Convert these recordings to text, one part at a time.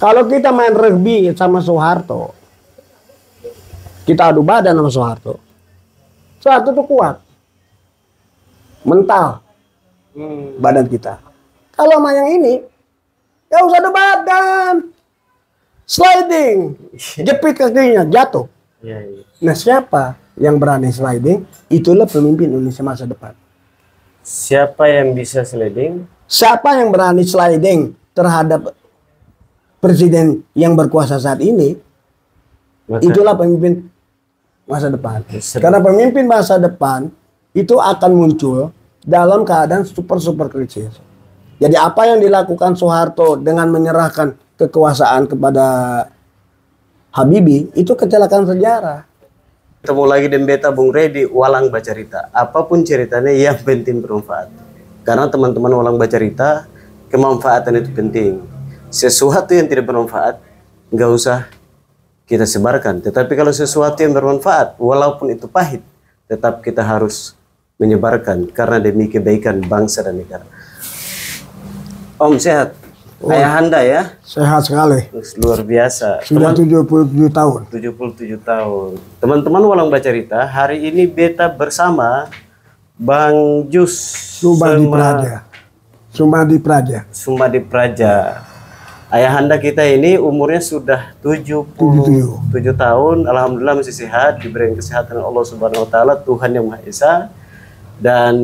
Kalau kita main rugby sama Soeharto, kita adu badan sama Soeharto. Soeharto tuh kuat, mental, badan kita. Kalau sama yang ini, gak usah adu badan, sliding, jepit kakinya, jatuh. Nah siapa yang berani sliding? Itulah pemimpin Indonesia masa depan. Siapa yang bisa sliding? Siapa yang berani sliding terhadap presiden yang berkuasa saat ini, itulah pemimpin masa depan. Karena pemimpin masa depan itu akan muncul dalam keadaan super krisis. Jadi apa yang dilakukan Soeharto dengan menyerahkan kekuasaan kepada Habibie itu kecelakaan sejarah. Ketemu lagi dengan beta Bung Redi, Walang Bacarita. Apapun ceritanya yang penting bermanfaat. Karena teman-teman Walang Bacarita, kemanfaatan itu penting. Sesuatu yang tidak bermanfaat nggak usah kita sebarkan. Tetapi kalau sesuatu yang bermanfaat, walaupun itu pahit, tetap kita harus menyebarkan karena demi kebaikan bangsa dan negara. Om sehat? Ayahanda ya? Sehat sekali. Luar biasa. Sudah 77 tahun. 77 tahun. Teman-teman Walang Bacarita, hari ini beta bersama Bang Jus Sumadi Praja. Sumadi Praja. Ayahanda kita ini umurnya sudah 77 tahun. Alhamdulillah masih sehat, diberi kesehatan Allah Subhanahu wa taala, Tuhan yang Maha Esa. Dan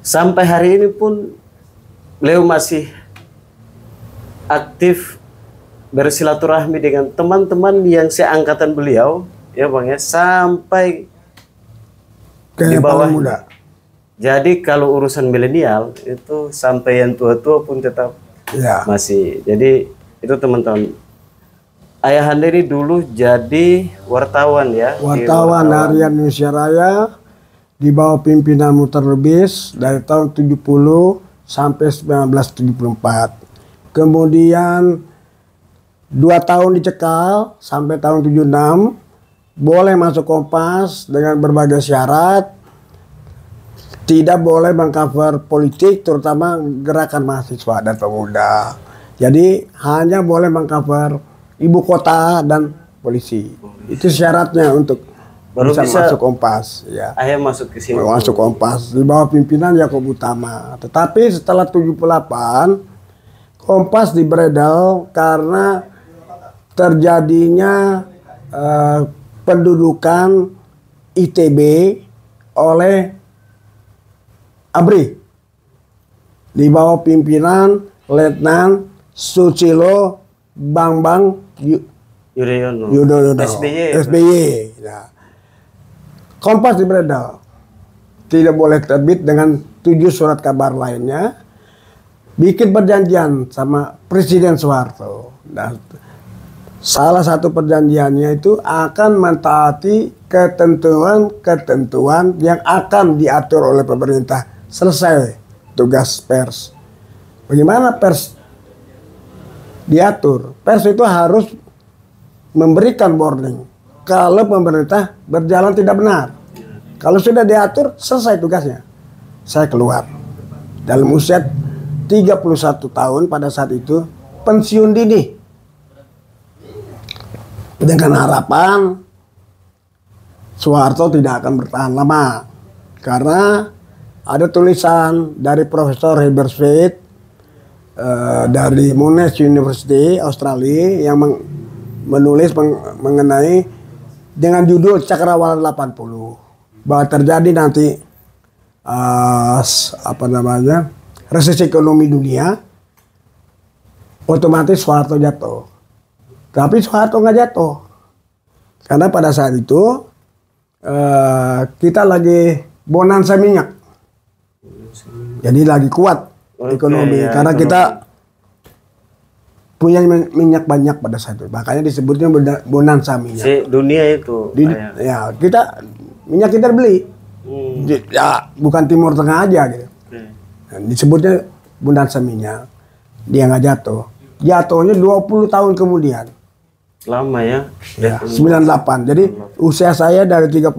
sampai hari ini pun beliau masih aktif bersilaturahmi dengan teman-teman yang seangkatan beliau, ya Bang ya, sampai di bawah muda. Jadi kalau urusan milenial itu sampai yang tua-tua pun tetap masih. Jadi itu teman-teman. Ayahanda ini dulu jadi wartawan ya. Wartawan harian Indonesia Raya di bawah pimpinan Muhtar Lubis dari tahun 70 sampai 1974. Kemudian 2 tahun dicekal sampai tahun 76. Boleh masuk Kompas dengan berbagai syarat. Tidak boleh mengcover politik, terutama gerakan mahasiswa dan pemuda. Jadi hanya boleh mengcover ibu kota dan polisi. Itu syaratnya untuk baru bisa masuk Kompas. Ya. Ayah masuk ke sini. Masuk Kompas di bawah pimpinan Yaakob Utama. Tetapi setelah 78, Kompas diberedal karena terjadinya pendudukan ITB oleh ABRI di bawah pimpinan Letnan Susilo Bambang Yudhoyono SBY. Nah, Kompas diberedal, tidak boleh terbit dengan 7 surat kabar lainnya. Bikin perjanjian sama Presiden Soeharto. Nah, salah satu perjanjiannya itu akan mentaati ketentuan-ketentuan yang akan diatur oleh pemerintah. Selesai tugas pers. Bagaimana pers diatur? Pers itu harus memberikan warning kalau pemerintah berjalan tidak benar. Kalau sudah diatur, selesai tugasnya. Saya keluar dalam usia 31 tahun pada saat itu, pensiun dini. Dengan harapan Soeharto tidak akan bertahan lama. Karena ada tulisan dari Profesor Hebersveit dari Monash University Australia yang menulis mengenai dengan judul Cakrawala 80 bahwa terjadi nanti resesi ekonomi dunia, otomatis Soeharto jatuh. Tapi Soeharto nggak jatuh karena pada saat itu kita lagi bonansa minyak. Jadi lagi kuat ekonomi karena kita punya minyak banyak pada saat itu. Makanya disebutnya bonansa minyak. Dunia itu. Ya, minyak kita beli. Ya, bukan Timur Tengah aja gitu. Nah, disebutnya bonansa minyak. Dia nggak jatuh. Jatuhnya 20 tahun kemudian. Lama ya? Ya, 98. Jadi usia saya dari 31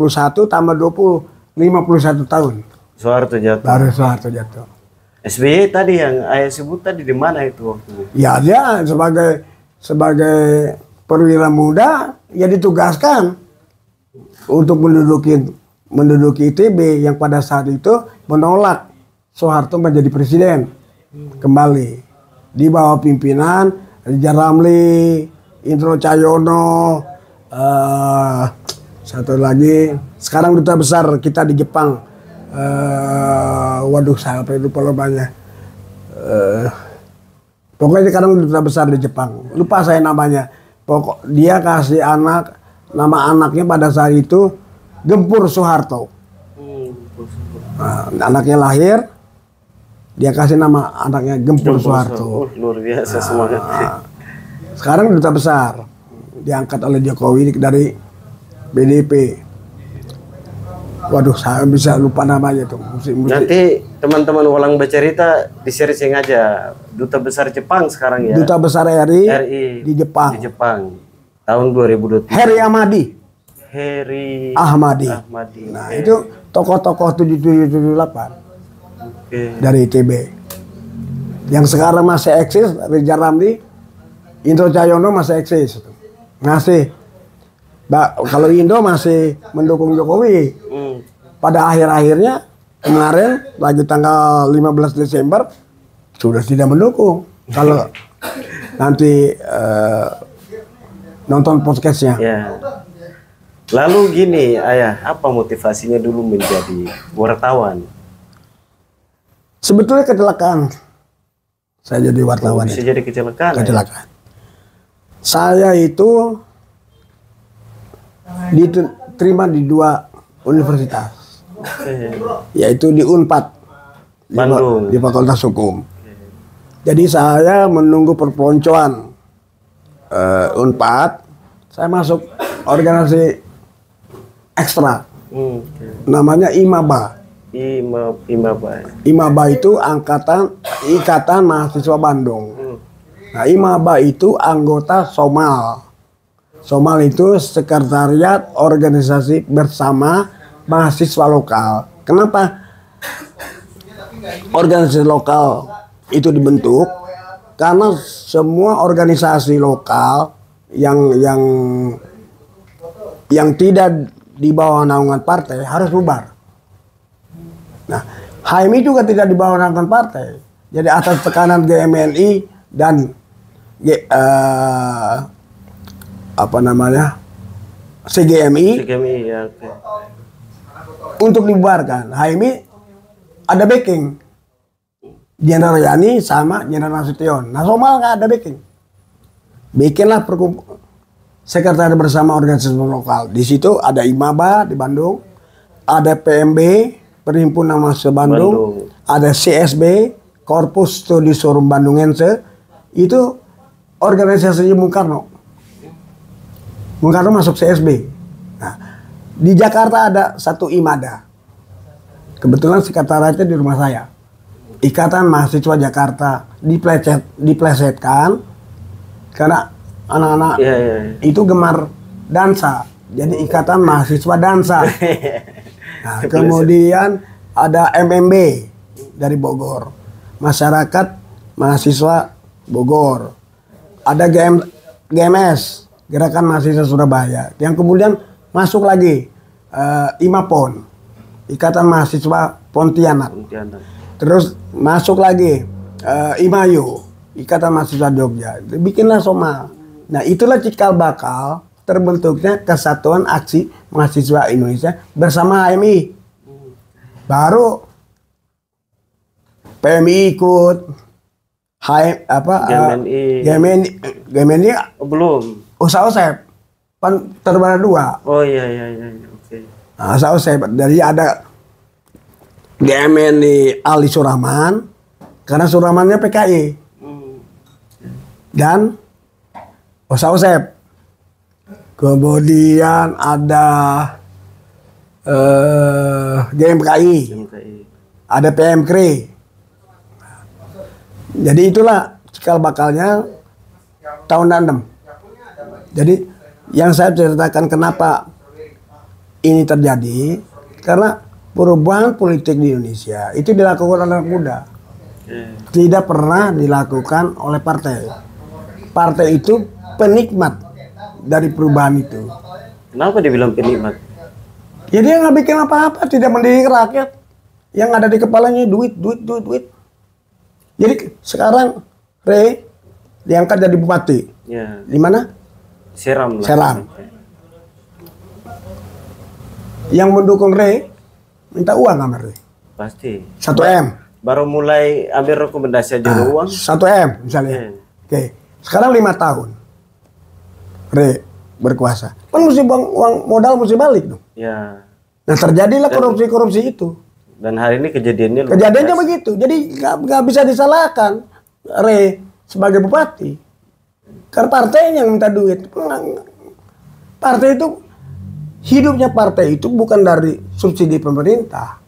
tambah 20, 51 tahun. Soeharto jatuh. Baru Soeharto jatuh. SBY tadi yang ayah sebut tadi di mana itu waktu itu? Ya dia sebagai perwira muda ya ditugaskan untuk menduduki ITB yang pada saat itu menolak Soeharto menjadi presiden kembali di bawah pimpinan Rizal Ramli, Indro Cahyono, satu lagi sekarang duta besar kita di Jepang. Waduh saya lupa namanya. Pokoknya sekarang duta besar di Jepang. Lupa saya namanya. Pokok dia kasih nama anaknya pada saat itu Gempur Soeharto. Nah, anaknya lahir, dia kasih nama anaknya Gempur Soeharto. Luar biasa semangat. Sekarang duta besar diangkat oleh Jokowi dari BDP. Waduh, saya bisa lupa namanya tuh. Nanti teman-teman Walang bercerita di searching aja duta besar Jepang sekarang ya. Duta besar RI di Jepang. Di Jepang tahun 2023. Heri Ahmadi. Heri Ahmadi. Nah, itu tokoh-tokoh 7778 dari ITB. Yang sekarang masih eksis, Rizal Ramli, Indro Cahyono masih eksis. Masih. Kalau Indo masih mendukung Jokowi. Pada akhir-akhirnya kemarin lagi tanggal 15 Desember sudah tidak mendukung. Kalau nanti nonton podcastnya. Ya. Lalu gini, ayah, apa motivasinya dulu menjadi wartawan? Sebetulnya kecelakaan. Saya jadi wartawan. Bisa jadi kecelakaan. Kecelakaan. Saya itu diterima di 2 universitas. Yaitu di Unpad Bandung, di Fakultas Hukum. Jadi saya menunggu perpeloncoan Unpad, saya masuk organisasi ekstra, namanya IMABA. IMABA itu Ikatan Mahasiswa Bandung. Nah, IMABA itu anggota SOMAL. SOMAL itu Sekretariat Organisasi Bersama Mahasiswa Lokal. Kenapa organisasi lokal itu dibentuk? Karena semua organisasi lokal yang tidak di bawah naungan partai harus bubar. Nah, HMI juga tidak di bawah naungan partai. Jadi atas tekanan GMNI dan CGMI ya, untuk dibubarkan. HMI ada backing Jenderal Yani sama Jenderal Nasution. Nah, Somal nggak ada backing. Bikinlah Sekretariat Bersama Organisasi Lokal. Di situ ada IMABA di Bandung, ada PMB Perhimpunan Mahasiswa Bandung, ada CSB Korpus Studi Sorum Bandungense. Itu organisasi Bung Karno. Bung Karno masuk CSB. Nah, di Jakarta ada satu IMADA. Kebetulan sekretariatnya di rumah saya. Ikatan Mahasiswa Jakarta diplesetkan karena anak-anak itu gemar dansa. Jadi Ikatan Mahasiswa Dansa. Nah, kemudian ada MMB dari Bogor. Masyarakat Mahasiswa Bogor. Ada GMS, Gerakan Mahasiswa Surabaya. Yang kemudian masuk lagi IMAPON, Ikatan Mahasiswa Pontianak. Terus masuk lagi IMAYO, Ikatan Mahasiswa Jogja. Bikinlah SOMA. Nah, itulah cikal bakal terbentuknya Kesatuan Aksi Mahasiswa Indonesia bersama HMI. Baru PMI ikut, GMNI belum. Osep kan terbara 2. Oh iya, oke. Nah, Osep dari ada GMNI Ali Surahman karena Surahmannya PKI. Dan Osep. Kemudian ada GMKI. Ada PMKRI. Jadi itulah cikal bakalnya tahun 66. Jadi yang saya ceritakan kenapa ini terjadi karena perubahan politik di Indonesia itu dilakukan oleh anak muda. Tidak pernah dilakukan oleh partai. Partai itu penikmat dari perubahan itu. Kenapa dibilang penikmat? Ya dia nggak bikin apa-apa, tidak mendidik rakyat. Yang ada di kepalanya duit. Jadi sekarang Rey diangkat jadi bupati. Ya. Di mana? Seram lah. Seram. Yang mendukung Rey minta uang sama Rey. Pasti. 1 M. Baru mulai ambil rekomendasi aja uang. 1 M misalnya. Oke. Sekarang 5 tahun. Rey berkuasa. Kan mesti uang modal mesti balik dong. Ya. Nah terjadilah korupsi itu. Dan hari ini kejadiannya begitu. Jadi nggak bisa disalahkan Rey sebagai bupati. Karena partainya yang minta duit. Partai itu, hidupnya partai itu bukan dari subsidi pemerintah.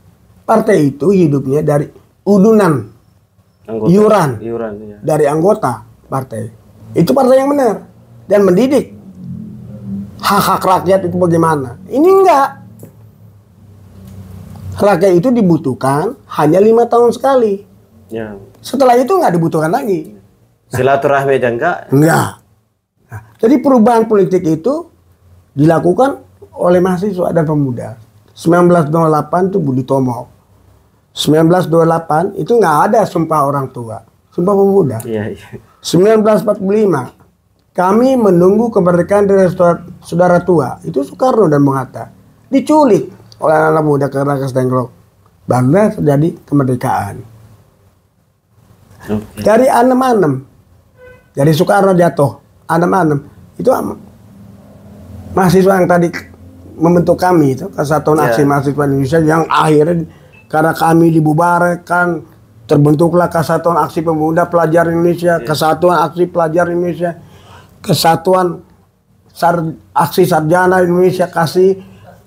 Partai itu hidupnya dari udunan, iuran ya. dari anggota partai. Itu partai yang benar. Dan mendidik hak-hak rakyat itu bagaimana. Ini enggak. Rakyat itu dibutuhkan hanya 5 tahun sekali. Ya. Setelah itu nggak dibutuhkan lagi. Silaturahmi aja enggak? Enggak. Nah, jadi perubahan politik itu dilakukan oleh mahasiswa dan pemuda. 1928 itu Budi Tomo. 1928 itu nggak ada sumpah orang tua, sumpah pemuda. Iya. 1945 kami menunggu kemerdekaan dari saudara tua. Itu Soekarno dan Bung Hatta. Diculik oleh anak muda karena kestenglok. Barulah terjadi kemerdekaan. Okay. Dari anem-anem, dari Soekarno jatuh, anem-anem itu mahasiswa yang tadi membentuk kami itu Kesatuan Aksi Mahasiswa Indonesia yang akhirnya karena kami dibubarkan terbentuklah Kesatuan Aksi Pemuda Pelajar Indonesia, Kesatuan Aksi Pelajar Indonesia, Kesatuan Aksi Sarjana Indonesia kasih,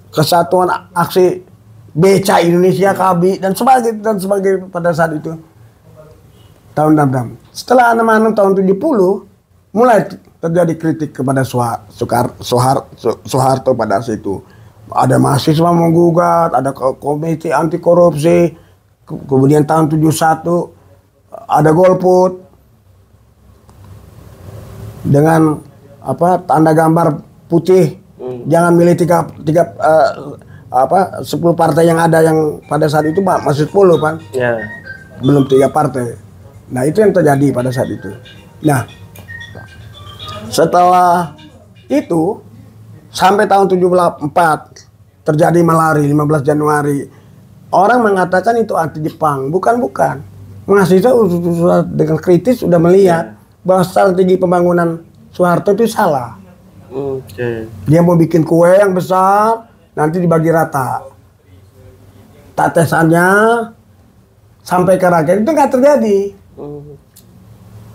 Kesatuan Aksi Beca Indonesia KABI dan sebagai pada saat itu tahun 66. Setelah 66 tahun 70 mulai terjadi kritik kepada Soeharto pada saat itu. Ada mahasiswa menggugat, ada komite anti korupsi. Kemudian tahun 71 ada golput dengan tanda gambar putih. Jangan milih 10 partai yang ada yang pada saat itu Pak masih 10 Pak. Ya. Belum 3 partai. Nah, itu yang terjadi pada saat itu. Nah, setelah itu sampai tahun 74 terjadi malari 15 Januari. Orang mengatakan itu anti Jepang, bukan. Mahasiswa dengan kritis sudah melihat bahwa strategi pembangunan Soeharto itu salah. Okay. Dia mau bikin kue yang besar, nanti dibagi rata. Tetesannya sampai ke rakyat itu nggak terjadi.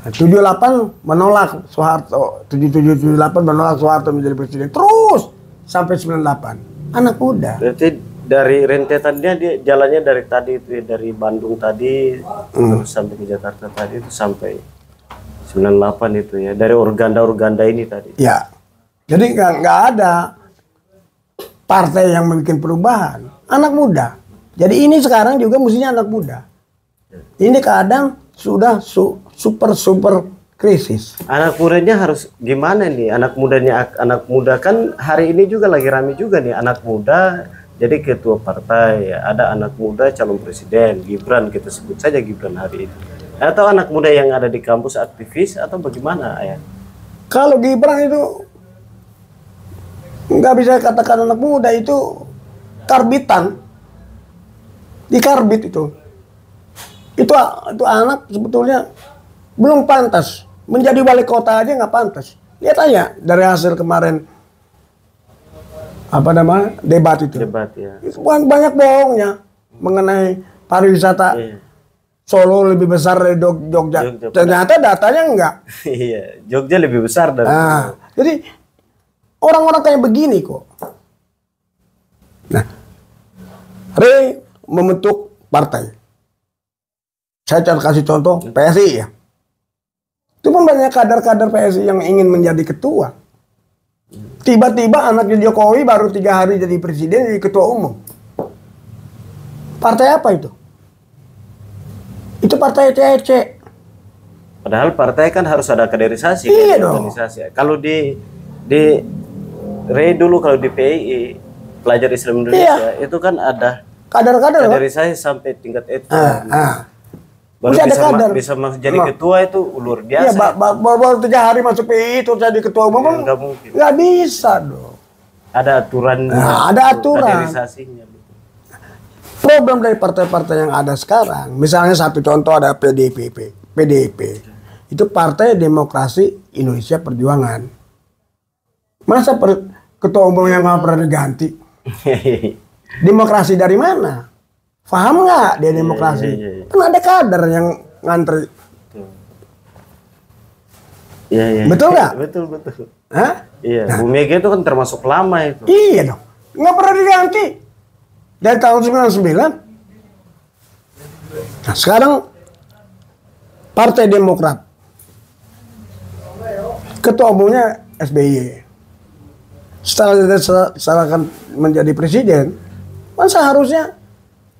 78 menolak Soeharto, 77-78 menolak Soeharto menjadi presiden. Terus sampai 98. Anak muda. Berarti dari rentetannya dia jalannya dari tadi itu dari Bandung tadi terus sampai ke Jakarta tadi itu sampai 98 itu ya. Dari organda ini tadi. Ya. Jadi nggak ada partai yang membuat perubahan. Anak muda. Jadi ini sekarang juga mestinya anak muda. Ini kadang sudah super krisis. Anak mudanya harus gimana nih? Anak muda kan hari ini juga lagi rame juga nih anak muda jadi ketua partai. Ada anak muda calon presiden, Gibran, kita sebut saja Gibran hari ini. Atau anak muda yang ada di kampus aktivis atau bagaimana ya? Kalau Gibran itu nggak bisa katakan anak muda, itu karbitan. Di karbit itu anak sebetulnya belum pantas menjadi wali kota aja, nggak pantas. Lihat aja dari hasil kemarin debat itu. Debat ya. Itu banyak bohongnya mengenai pariwisata. Solo lebih besar dari Jogja. Ternyata datanya enggak. Iya, Jogja lebih besar dari. Jadi orang-orang kayak begini kok. Nah, Rey membentuk partai. Saya kasih contoh PSI ya. Itu pun banyak kader-kader PSI yang ingin menjadi ketua. Tiba-tiba anaknya Jokowi baru 3 hari jadi presiden, jadi ketua umum. Partai apa itu? Itu partai ece-ece. Padahal partai kan harus ada kaderisasi, Iya kan, dong. organisasi. Kalau di dulu kalau di PII pelajar Islam Indonesia itu kan ada Kader-kader kan? kaderisasi sampai tingkat itu. Baru Masih ada bisa, kader. bisa jadi ketua itu luar Iya, biasa. baru 3 hari masuk PI itu jadi ketua umum. Ya, nggak mungkin. Nggak bisa dong. Ada aturan. Ada aturan. Kaderisasinya. Problem dari partai-partai yang ada sekarang, misalnya satu contoh ada PDIP. Itu Partai Demokrasi Indonesia Perjuangan. Masa ketua umum yang nggak pernah diganti? Demokrasi dari mana? Paham nggak dia demokrasi? Kan ada kader yang ngantri. Iya. Betul nggak? Betul. Hah? Iya. Bu Mega itu kan termasuk lama itu. Iya dong. Nggak pernah diganti. Dari tahun 99. Nah sekarang Partai Demokrat. Ketua umumnya SBY. Setelah akan menjadi presiden, kan seharusnya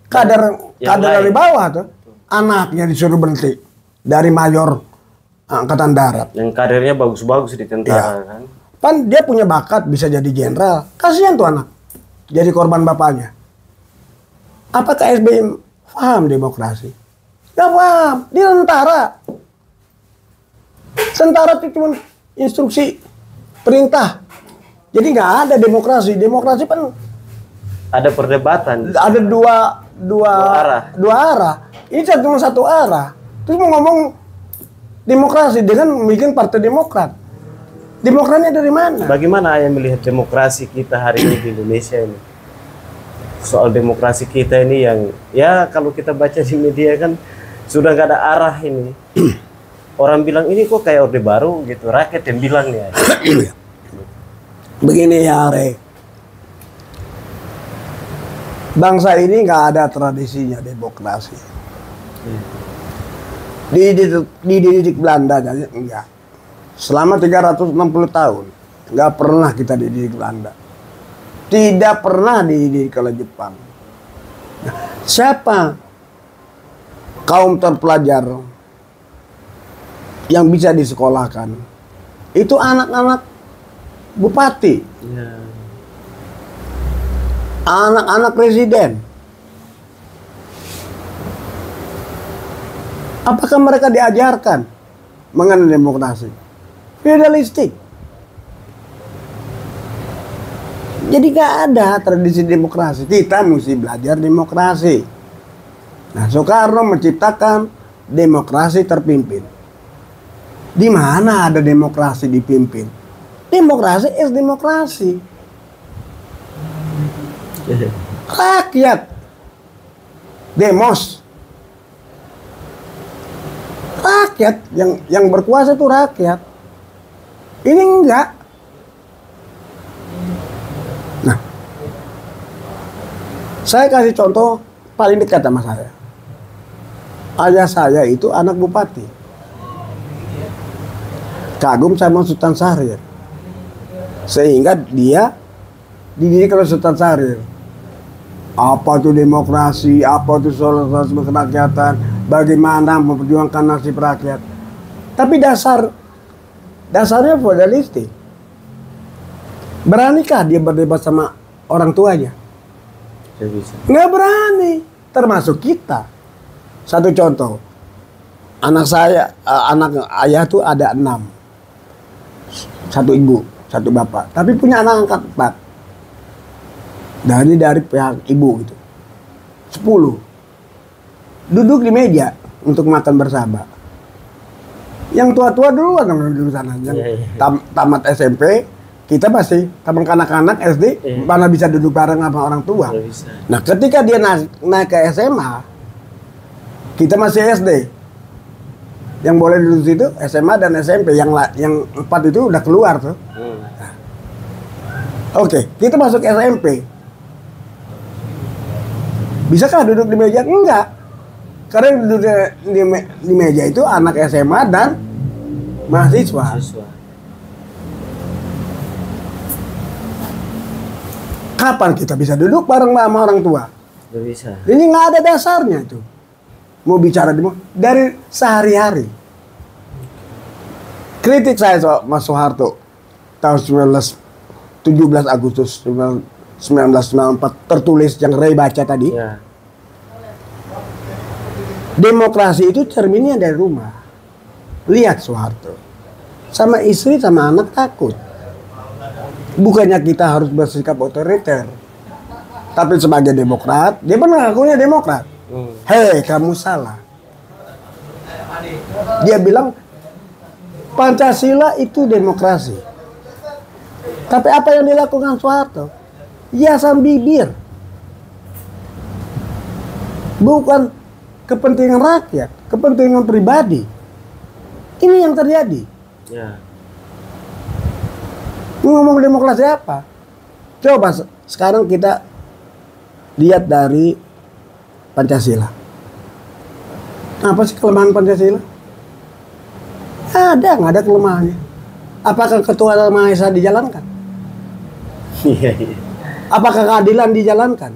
kader dari bawah tuh, anaknya disuruh berhenti dari mayor angkatan darat. Yang kadernya bagus-bagus di tentara kan. Pan dia punya bakat bisa jadi jenderal. Kasihan tuh anak. Jadi korban bapaknya. Apakah SBY paham demokrasi? Gak paham. Dia tentara. Tentara itu cuma instruksi, perintah. Jadi nggak ada demokrasi. Demokrasi kan ada perdebatan. Ada dua arah. Ini cuma satu arah. Terus mau ngomong demokrasi dengan bikin Partai Demokrat. Demokratnya dari mana? Bagaimana Ayah melihat demokrasi kita hari ini di Indonesia ini? Soal demokrasi kita ini yang ya kalau kita baca di media kan sudah nggak ada arah ini. Orang bilang ini kok kayak Orde Baru gitu. Rakyat yang bilang ya. Begini ya Re. Bangsa ini nggak ada tradisinya demokrasi. Dididik Belanda kan enggak. Selama 360 tahun nggak pernah kita dididik Belanda. Tidak pernah dididik oleh Jepang. Nah, siapa kaum terpelajar yang bisa disekolahkan? Itu anak-anak bupati, anak-anak presiden. Apakah mereka diajarkan mengenai demokrasi? Feudalistik. Jadi gak ada tradisi demokrasi. Kita mesti belajar demokrasi. Nah, Soekarno menciptakan demokrasi terpimpin. Di mana ada demokrasi dipimpin? Demokrasi is demokrasi. Rakyat. Demos. Rakyat yang berkuasa itu rakyat. Ini enggak. Nah, saya kasih contoh paling dekat sama saya. Ayah saya itu anak bupati. Kagum sama Sultan Syahrir. Sehingga dia dididik oleh Sultan Syahrir. Apa itu demokrasi, apa itu sosialisme kerakyatan, bagaimana memperjuangkan nasib rakyat. Tapi dasarnya feudalistik. Beranikah dia berdebat sama orang tuanya? Nggak berani. Termasuk kita. Satu contoh. Anak ayah tuh ada 6. Satu ibu, satu bapak. Tapi punya anak angkat 4. Dari pihak ibu gitu. 10. Duduk di meja untuk makan bersama. Yang tua-tua dulu kan duduk sana. Yang tamat SMP, kita masih teman kanak-kanak SD, mana bisa duduk bareng sama orang tua. Nah, ketika dia naik ke SMA, kita masih SD. Yang boleh duduk situ SMA dan SMP, yang 4 itu udah keluar tuh. Nah. Oke, kita masuk SMP. Bisakah duduk di meja? Enggak. Karena yang duduk di meja itu anak SMA dan mahasiswa. Kapan kita bisa duduk bareng sama orang tua? Nggak bisa. Ini nggak ada dasarnya tuh. mau bicara dari sehari-hari. Kritik saya soal Mas Soeharto tahun 17 Agustus 1994 tertulis yang Ray baca tadi. Ya. Demokrasi itu cerminnya dari rumah. Lihat Soeharto. Sama istri sama anak takut. Bukannya kita harus bersikap otoriter. Tapi sebagai demokrat, dia mengakunya demokrat. Hei, kamu salah. Dia bilang Pancasila itu demokrasi. Tapi apa yang dilakukan Soeharto? Hiasan bibir. Bukan kepentingan rakyat, kepentingan pribadi. Ini yang terjadi. Ya. Ngomong demokrasi apa? Coba sekarang kita lihat dari Pancasila. Apa sih kelemahan Pancasila? Nggak ada kelemahannya. Apakah ketuhanan Maha Esa dijalankan? Iya, iya. Apakah keadilan dijalankan?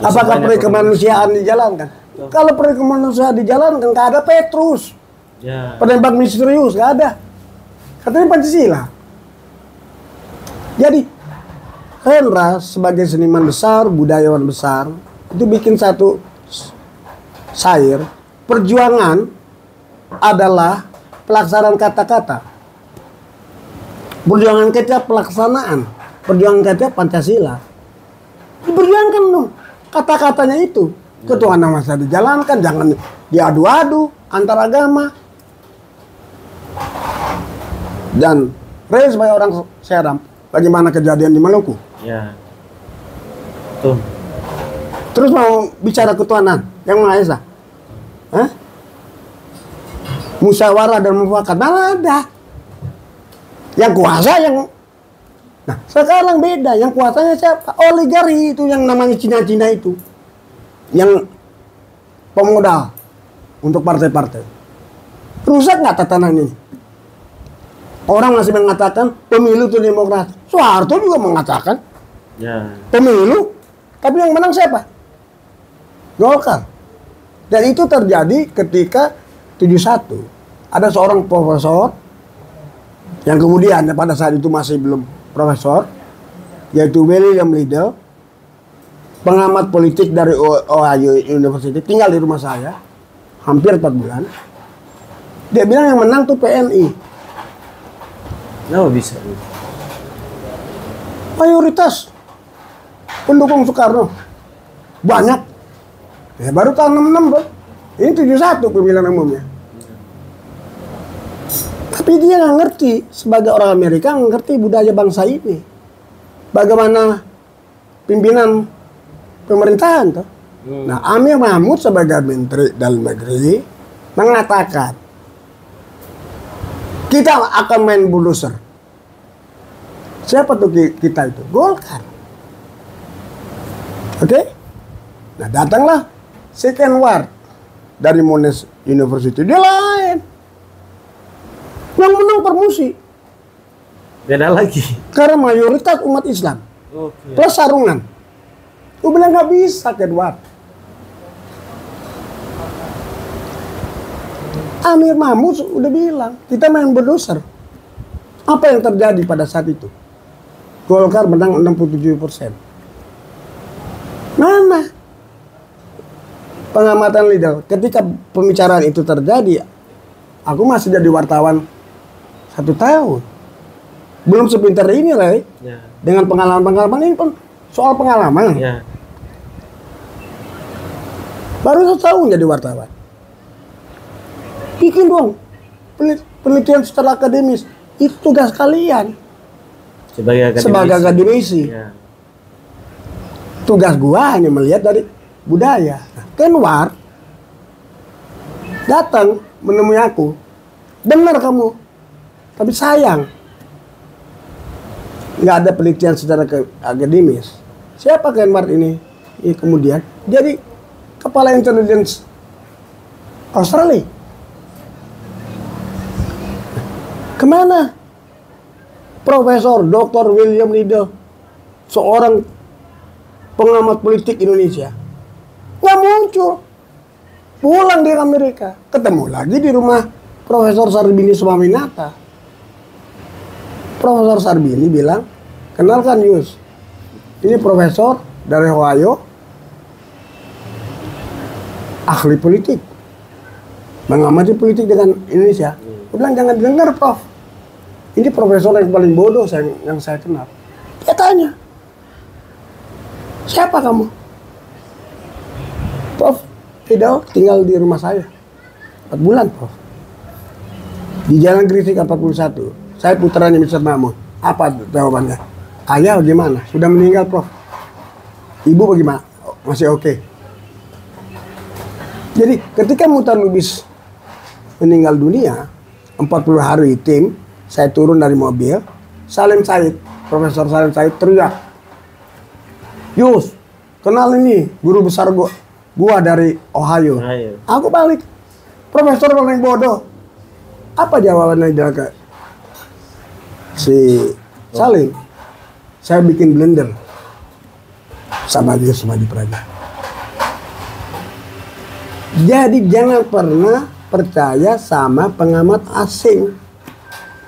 Apakah perikemanusiaan dijalankan? Kalau perikemanusiaan dijalankan, nggak ada Petrus. Ya. Penembak misterius, nggak ada. Katanya Pancasila. Jadi, Hendra sebagai seniman besar, budayawan besar, itu bikin satu syair, perjuangan adalah pelaksanaan kata-kata. Perjuangan kita pelaksanaan. Perjuangan kita Pancasila. Diperjuangkan dong kata-katanya itu. Ketuhanan Maha Esa dijalankan, jangan diadu-adu antar agama. Dan Ray sebagai orang Seram, bagaimana kejadian di Maluku? Ya. Tuh. Terus mau bicara ketuhanan yang Maha Esa? Hah? Musyawarah dan mufakat, mana ada? Yang kuasa yang... Nah, sekarang beda. Yang kuasanya siapa? Oligarki itu yang namanya Cina-Cina itu. Yang pemodal untuk partai-partai. Rusak nggak tatanan ini? Orang masih mengatakan pemilu itu demokrasi. Soeharto juga mengatakan Ya. pemilu. Tapi yang menang siapa? Golkar. Dan itu terjadi ketika 71. Ada seorang profesor yang kemudian pada saat itu masih belum profesor, yaitu William Liddell, pengamat politik dari Ohio University, tinggal di rumah saya hampir 4 bulan. Dia bilang yang menang tuh PNI. Kenapa bisa? Mayoritas pendukung Soekarno banyak. Ya, baru tahun 66 bro. Ini 71 pemilihan umumnya. Tapi dia nggak ngerti, sebagai orang Amerika nggak ngerti budaya bangsa ini. Bagaimana pimpinan pemerintahan tuh. Nah, Amir Mahmud sebagai Menteri Dalam Negeri mengatakan kita akan main bulldozer. Siapa tuh kita itu? Golkar. Oke? Nah, datanglah second ward dari Monash University. Dia lain. Yang menang Permusi. Beda lagi. Karena mayoritas umat Islam. Oke. Plus sarungan. Gue bilang nggak bisa Kedward. Amir Mahmud udah bilang kita main bulldozer. Apa yang terjadi pada saat itu? Golkar menang 67%. Mana pengamatan Liddell? Ketika pembicaraan itu terjadi, aku masih jadi wartawan 1 tahun. Belum sepintar ini, Ray. Ya. Dengan pengalaman-pengalaman ini pun soal pengalaman. Ya. Baru 1 tahun jadi wartawan. Bikin dong penelitian secara akademis. Itu tugas kalian sebagai akademisi. Ya. Tugas gua hanya melihat dari budaya. Nah, Kenwar datang menemui aku. Benar kamu, tapi sayang nggak ada penelitian secara akademis. Siapa Kenwar ini? Kemudian jadi kepala intelligence Australia. Kemana Profesor Dr. William Liddell, seorang pengamat politik Indonesia? Nggak muncul. Pulang dia ke Amerika, ketemu lagi di rumah Profesor Sarbini Swaminatha. Profesor Sarbini bilang, kenalkan Yus, ini profesor dari Ohio, ahli politik, mengamati politik dengan Indonesia. Dia bilang, jangan dengar Prof, ini profesor yang paling bodoh yang saya kenal. Dia tanya, siapa kamu? Prof, tidak tinggal di rumah saya 4 bulan, Prof. Di Jalan Grisik 41. Saya putranya Mr. Namun. Apa jawabannya? Ayah bagaimana? Sudah meninggal, Prof. Ibu bagaimana? Masih oke. Jadi ketika Muhtar Lubis meninggal dunia, 40 hari tim, saya turun dari mobil, Salim Said, Profesor Salim Said teriak, Yus, kenal ini guru besar gua dari Ohio. Aku balik, profesor paling bodoh. Apa jawabannya dia ke si Salim? Saya bikin blender sama dia Sumadi Praja. Jadi jangan pernah percaya sama pengamat asing.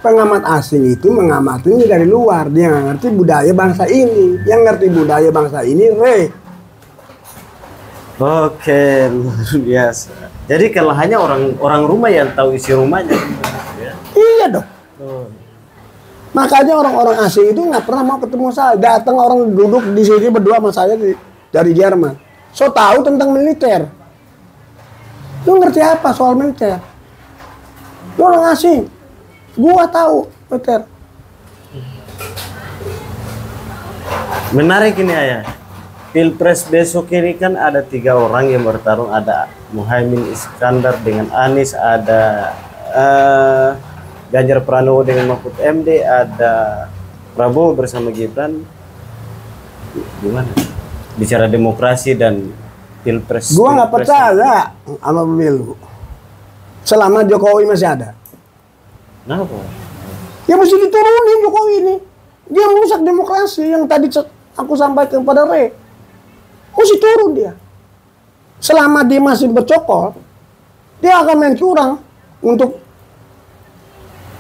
Pengamat asing itu mengamatinya dari luar. Dia nggak ngerti budaya bangsa ini. Yang ngerti budaya bangsa ini, Oke, luar biasa. Jadi kalau hanya orang rumah yang tahu isi rumahnya, ya? Iya dong. Makanya orang-orang asing itu nggak pernah mau ketemu saya. Datang orang duduk di sini berdua sama saya dari Jerman. So tahu tentang militer. Lu ngerti apa soal militer? Lu orang asing. Gua tahu militer. Menarik ini Ayah. Pilpres besok ini kan ada 3 orang yang bertarung, ada Muhaimin Iskandar dengan Anies, ada Ganjar Pranowo dengan Mahfud MD, ada Prabowo bersama Gibran. Gimana? Bicara demokrasi dan pilpres. Gua nggak percaya sama pemilu selama Jokowi masih ada. Kenapa? Ya mesti diturunin Jokowi ini. Dia merusak demokrasi yang tadi aku sampaikan pada Re. Mesti turun dia. Selama dia masih bercokol, dia akan main curang untuk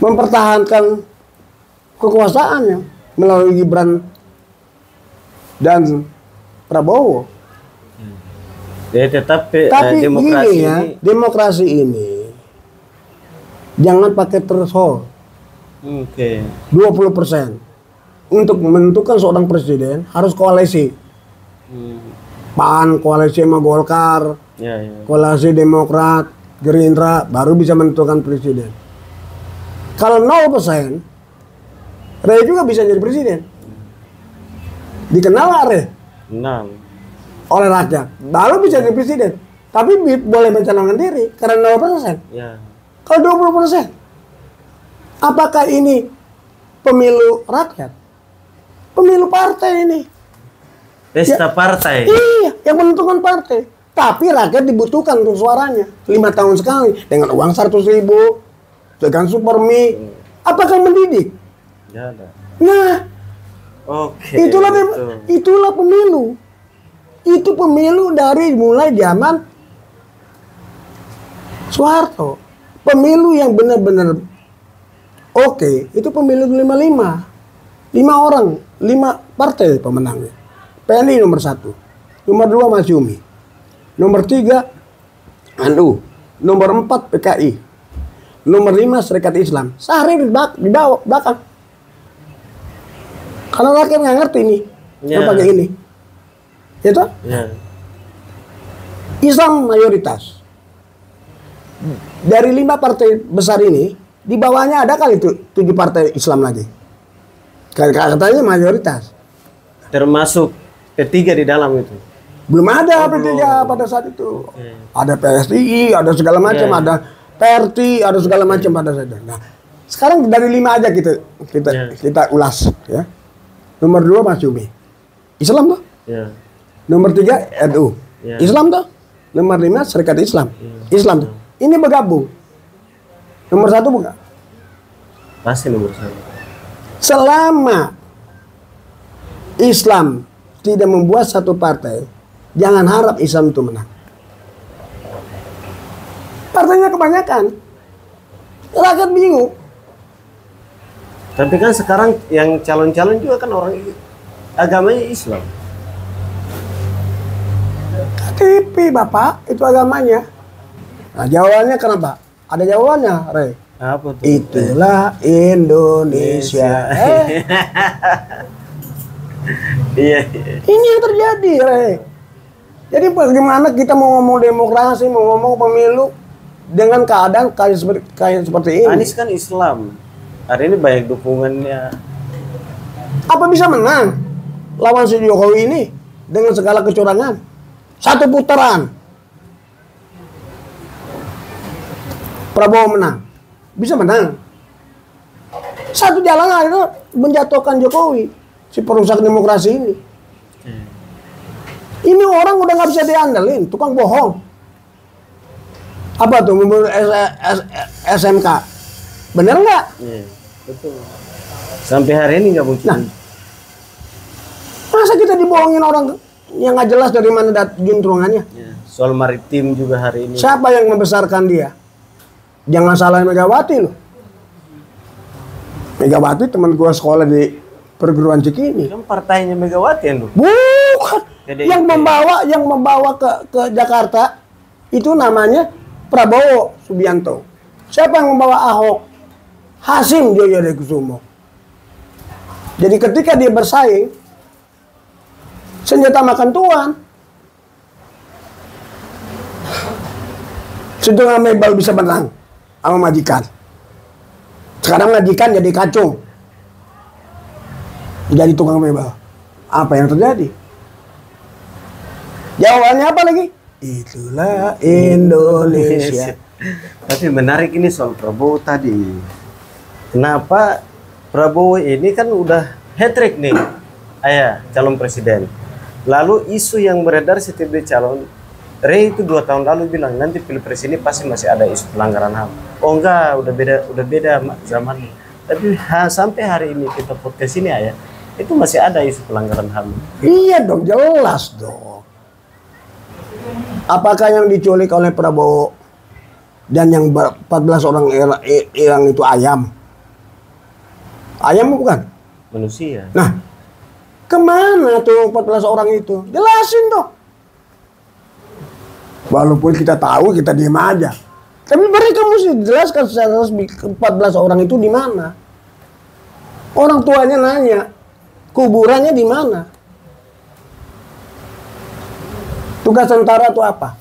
mempertahankan kekuasaannya melalui Gibran dan Prabowo. Jadi tapi demokrasi gini ya, demokrasi ini jangan pakai threshold. Oke. 20%. Untuk menentukan seorang presiden harus koalisi. PAN koalisi sama Golkar, koalisi Demokrat, Gerindra, baru bisa menentukan presiden. Kalau 0%, Re juga bisa jadi presiden. Dikenal nggak Re? Kenal. Oleh rakyat, baru bisa jadi presiden. Tapi boleh mencalonkan diri karena 0%. Ya. Kalau 20%, apakah ini pemilu rakyat? Pemilu partai ini. Pesta partai. Iya, yang menentukan partai. Tapi rakyat dibutuhkan untuk suaranya. 5 tahun sekali dengan uang 100.000, dengan super mie. Apakah mendidik? Ya ada. Nah, Oke. itulah pemilu. Itu pemilu dari mulai zaman Soeharto. Pemilu yang benar-benar oke, itu pemilu 55. 5 orang, 5 partai pemenangnya. PNI nomor 1, nomor 2 Masyumi, nomor 3 NU, nomor 4 PKI, nomor 5 Serikat Islam. Sehari di bawah belakang. Karena rakyat nggak ngerti nih, yang pakai ini, itu Islam mayoritas. Dari 5 partai besar ini, di bawahnya ada kali 7 partai Islam lagi. Katanya mayoritas. Termasuk P3 di dalam itu. Belum ada P3 pada saat itu. Ada PSI, ada segala macam, ada PRT, ada segala macam pada saat itu. Nah, sekarang dari 5 aja kita ulas ya. Nomor 2 Masyumi. Islam tuh. Nomor 3 NU. Islam tuh. Nomor 5 Serikat Islam. Islam tuh. Ini bergabung. Nomor 1 bukan? Pasti nomor 1. Selama Islam tidak membuat satu partai, jangan harap Islam itu menang. Partainya kebanyakan. Rakyat bingung. Tapi kan sekarang yang calon-calon juga kan orang agamanya Islam. KTP Bapak, itu agamanya. Nah jawabannya kenapa? Ada jawabannya, Rey. Apa tuh? Itulah Indonesia. Iya. Ini yang terjadi, Rey. Jadi bagaimana kita mau ngomong demokrasi, mau ngomong pemilu dengan keadaan kayak seperti ini? Anies kan Islam. Hari ini banyak dukungannya. Apa bisa menang lawan si Jokowi ini dengan segala kecurangan? Satu putaran Prabowo menang, bisa menang. Satu jalan itu menjatuhkan Jokowi, si perusak demokrasi ini. Ini orang udah nggak bisa diandelin, tukang bohong. Apa tuh SMK? Bener nggak? Iya, betul. Sampai hari ini nggak mungkin. Nah, masa kita dibohongin orang yang nggak jelas dari mana juntrungannya? Ya, soal maritim juga hari ini. Siapa yang membesarkan dia? Jangan salah Megawati loh. Megawati teman gua sekolah di perguruan Cikini. Kan partainya Megawati yang dulu. Bukan. Jadi, yang membawa ke Jakarta itu namanya Prabowo Subianto. Siapa yang membawa Ahok? Hasim Joyodekusumo. Jadi ketika dia bersaing, senjata makan tuan. Setengah Mebal bisa menang sama majikan. Sekarang majikan jadi kacung. Jadi tukang mebal. Apa yang terjadi? Jawabannya apa lagi? Itulah Indonesia. Tapi menarik ini soal Prabowo tadi. Kenapa Prabowo ini kan udah hat-trick nih, calon presiden. Lalu isu yang beredar setiap dia calon, Rey itu 2 tahun lalu bilang nanti pilpres ini pasti masih ada isu pelanggaran HAM. Oh enggak, udah beda zaman. Tapi sampai hari ini kita podcast ini itu masih ada isu pelanggaran HAM. Iya dong, jelas dong. Apakah yang diculik oleh Prabowo dan yang 14 orang hilang itu ayam? Ayam bukan? Manusia. Nah, kemana tuh 14 orang itu? Jelasin dong. Walaupun kita tahu, kita diam aja. Tapi mereka mesti jelaskan secara resmi 14 orang itu di mana. Orang tuanya nanya, kuburannya di mana? Tugas tentara itu apa?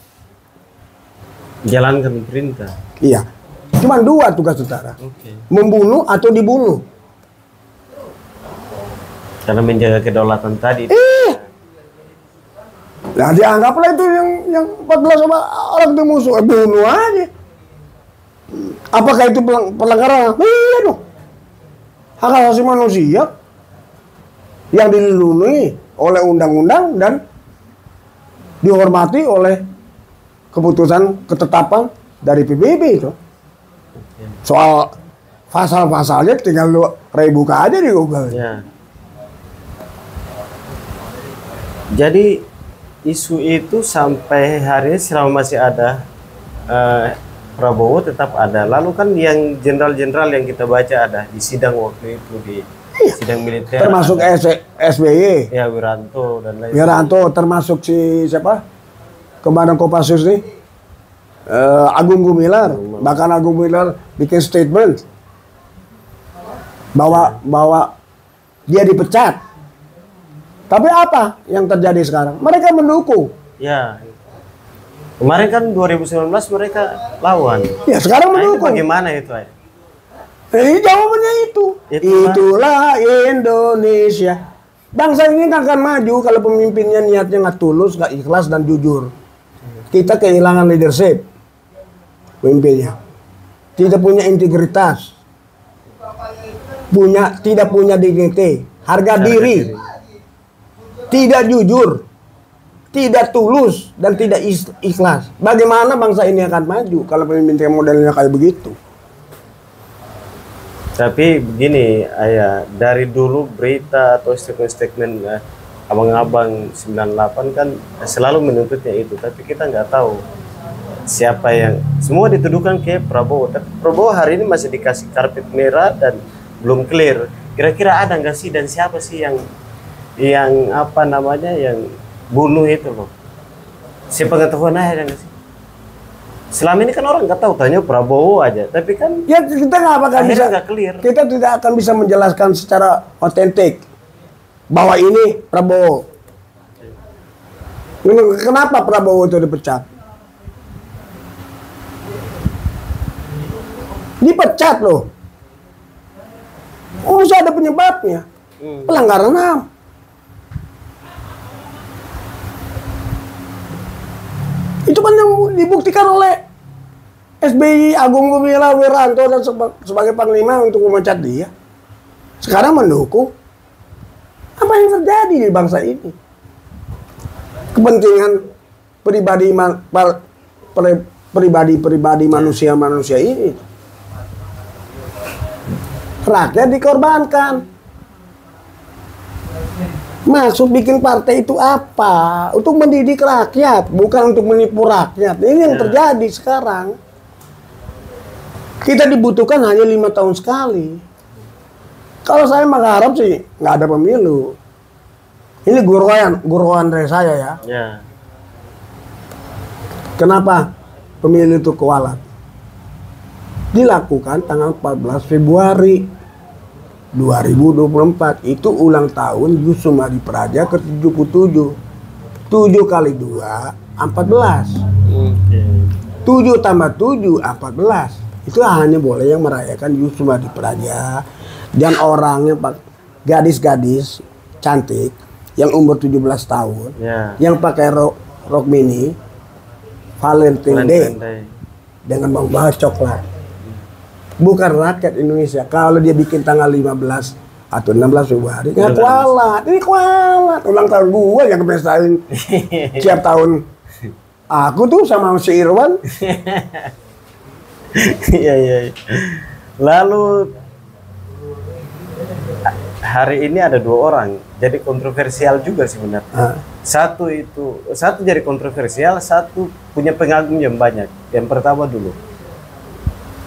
Jalankan perintah. Iya. Cuma 2 tugas tentara. Okay. Membunuh atau dibunuh. Karena menjaga kedaulatan tadi. Nah dianggaplah itu yang 14 orang itu musuh. Bunuh aja. Apakah itu pelanggaran? Iya dong. Hak asasi manusia yang dilindungi oleh undang-undang dan dihormati oleh keputusan ketetapan dari PBB itu. Soal pasal-pasalnya tinggal lu buka aja di Google. Ya. Jadi isu itu sampai hari ini selama masih ada Prabowo tetap ada. Lalu kan yang jenderal-jenderal yang kita baca ada di sidang waktu itu di sidang militer. Termasuk SBY. Ya Wiranto dan lain. Wiranto termasuk si siapa? Komandan Kopassus nih. Agung Gumilar. Bahkan Agung Gumilar bikin statement bahwa dia dipecat. Tapi apa yang terjadi sekarang? Mereka mendukung. Ya. Kemarin kan 2019 mereka lawan. Ya sekarang mendukung. Bagaimana itu? Jawabannya itu. Itulah Indonesia. Bangsa ini akan maju kalau pemimpinnya niatnya nggak tulus, nggak ikhlas dan jujur. Kita kehilangan leadership. Pemimpinnya tidak punya integritas, tidak punya dignity, harga diri, tidak jujur, tidak tulus dan tidak ikhlas. Bagaimana bangsa ini akan maju kalau pemimpin modelnya kayak begitu? Tapi begini, Ayah, dari dulu berita atau statement-statement abang-abang 98 kan selalu menuntutnya itu, tapi kita nggak tahu siapa yang semua dituduhkan ke Prabowo. Tapi Prabowo hari ini masih dikasih karpet merah dan belum clear. Kira-kira ada nggak sih dan siapa sih yang apa namanya yang bunuh itu loh? Sepengetahuan ada nggak sih? Selama ini kan orang nggak tahu, tanya Prabowo aja. Tapi kan Ya kita nggak bakal bisa, nggak clear. kita tidak akan bisa menjelaskan secara otentik bahwa ini Prabowo. Kenapa Prabowo itu dipecat? Dipecat loh. Oh, bisa ada penyebabnya. Pelanggaran HAM. Itu kan yang dibuktikan oleh SBY, Agung Gumilar, Wiranto dan sebagai panglima untuk memecat dia. Sekarang mendukung. Apa yang terjadi di bangsa ini? Kepentingan pribadi manusia ini. Rakyat dikorbankan. Maksud bikin partai itu apa? Untuk mendidik rakyat, bukan untuk menipu rakyat. Ini yang terjadi sekarang. Kita dibutuhkan hanya 5 tahun sekali. Kalau saya mengharap sih nggak ada pemilu. Ini guruan dari saya ya. Kenapa pemilu itu kualat? Dilakukan tanggal 14 Februari 2024. Itu ulang tahun Yusuf Hadi Praja ke-77. 7 kali 2, 14. 7 tambah 7, 14. Itu hanya boleh yang merayakan Yusuf Hadi Praja. Dan orangnya gadis-gadis cantik yang umur 17 tahun. Yang pakai rok mini Valentine Day. Dengan membawa coklat. Bukan rakyat Indonesia. Kalau dia bikin tanggal 15 atau 16 Februari, ya kualat. Ini kualat. Ulang tahun gua yang kepestain tiap tahun. Aku tuh sama si Irwan. Iya. Lalu hari ini ada 2 orang. Jadi kontroversial juga sebenarnya. Satu jadi kontroversial, satu punya pengagum yang banyak. Yang pertama dulu.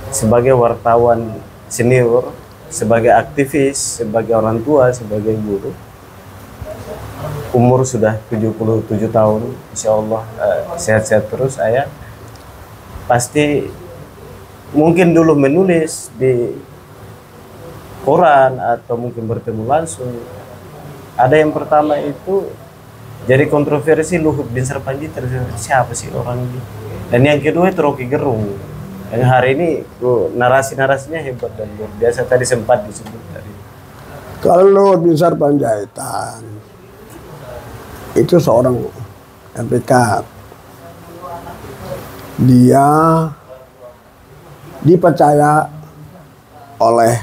Sebagai wartawan senior, sebagai aktivis, sebagai orang tua, sebagai guru, umur sudah 77 tahun, insya Allah sehat-sehat terus. Saya pasti mungkin dulu menulis di koran atau mungkin bertemu langsung. Ada yang pertama itu jadi kontroversi Luhut bin Sarpanjaitan, siapa sih orang ini? Dan yang kedua itu Rocky Gerung. Yang hari ini narasi-narasinya hebat dan luar biasa, tadi sempat disebut tadi. Kalau Luhut bin Sarpanjaitan itu seorang MPK. Dia dipercaya oleh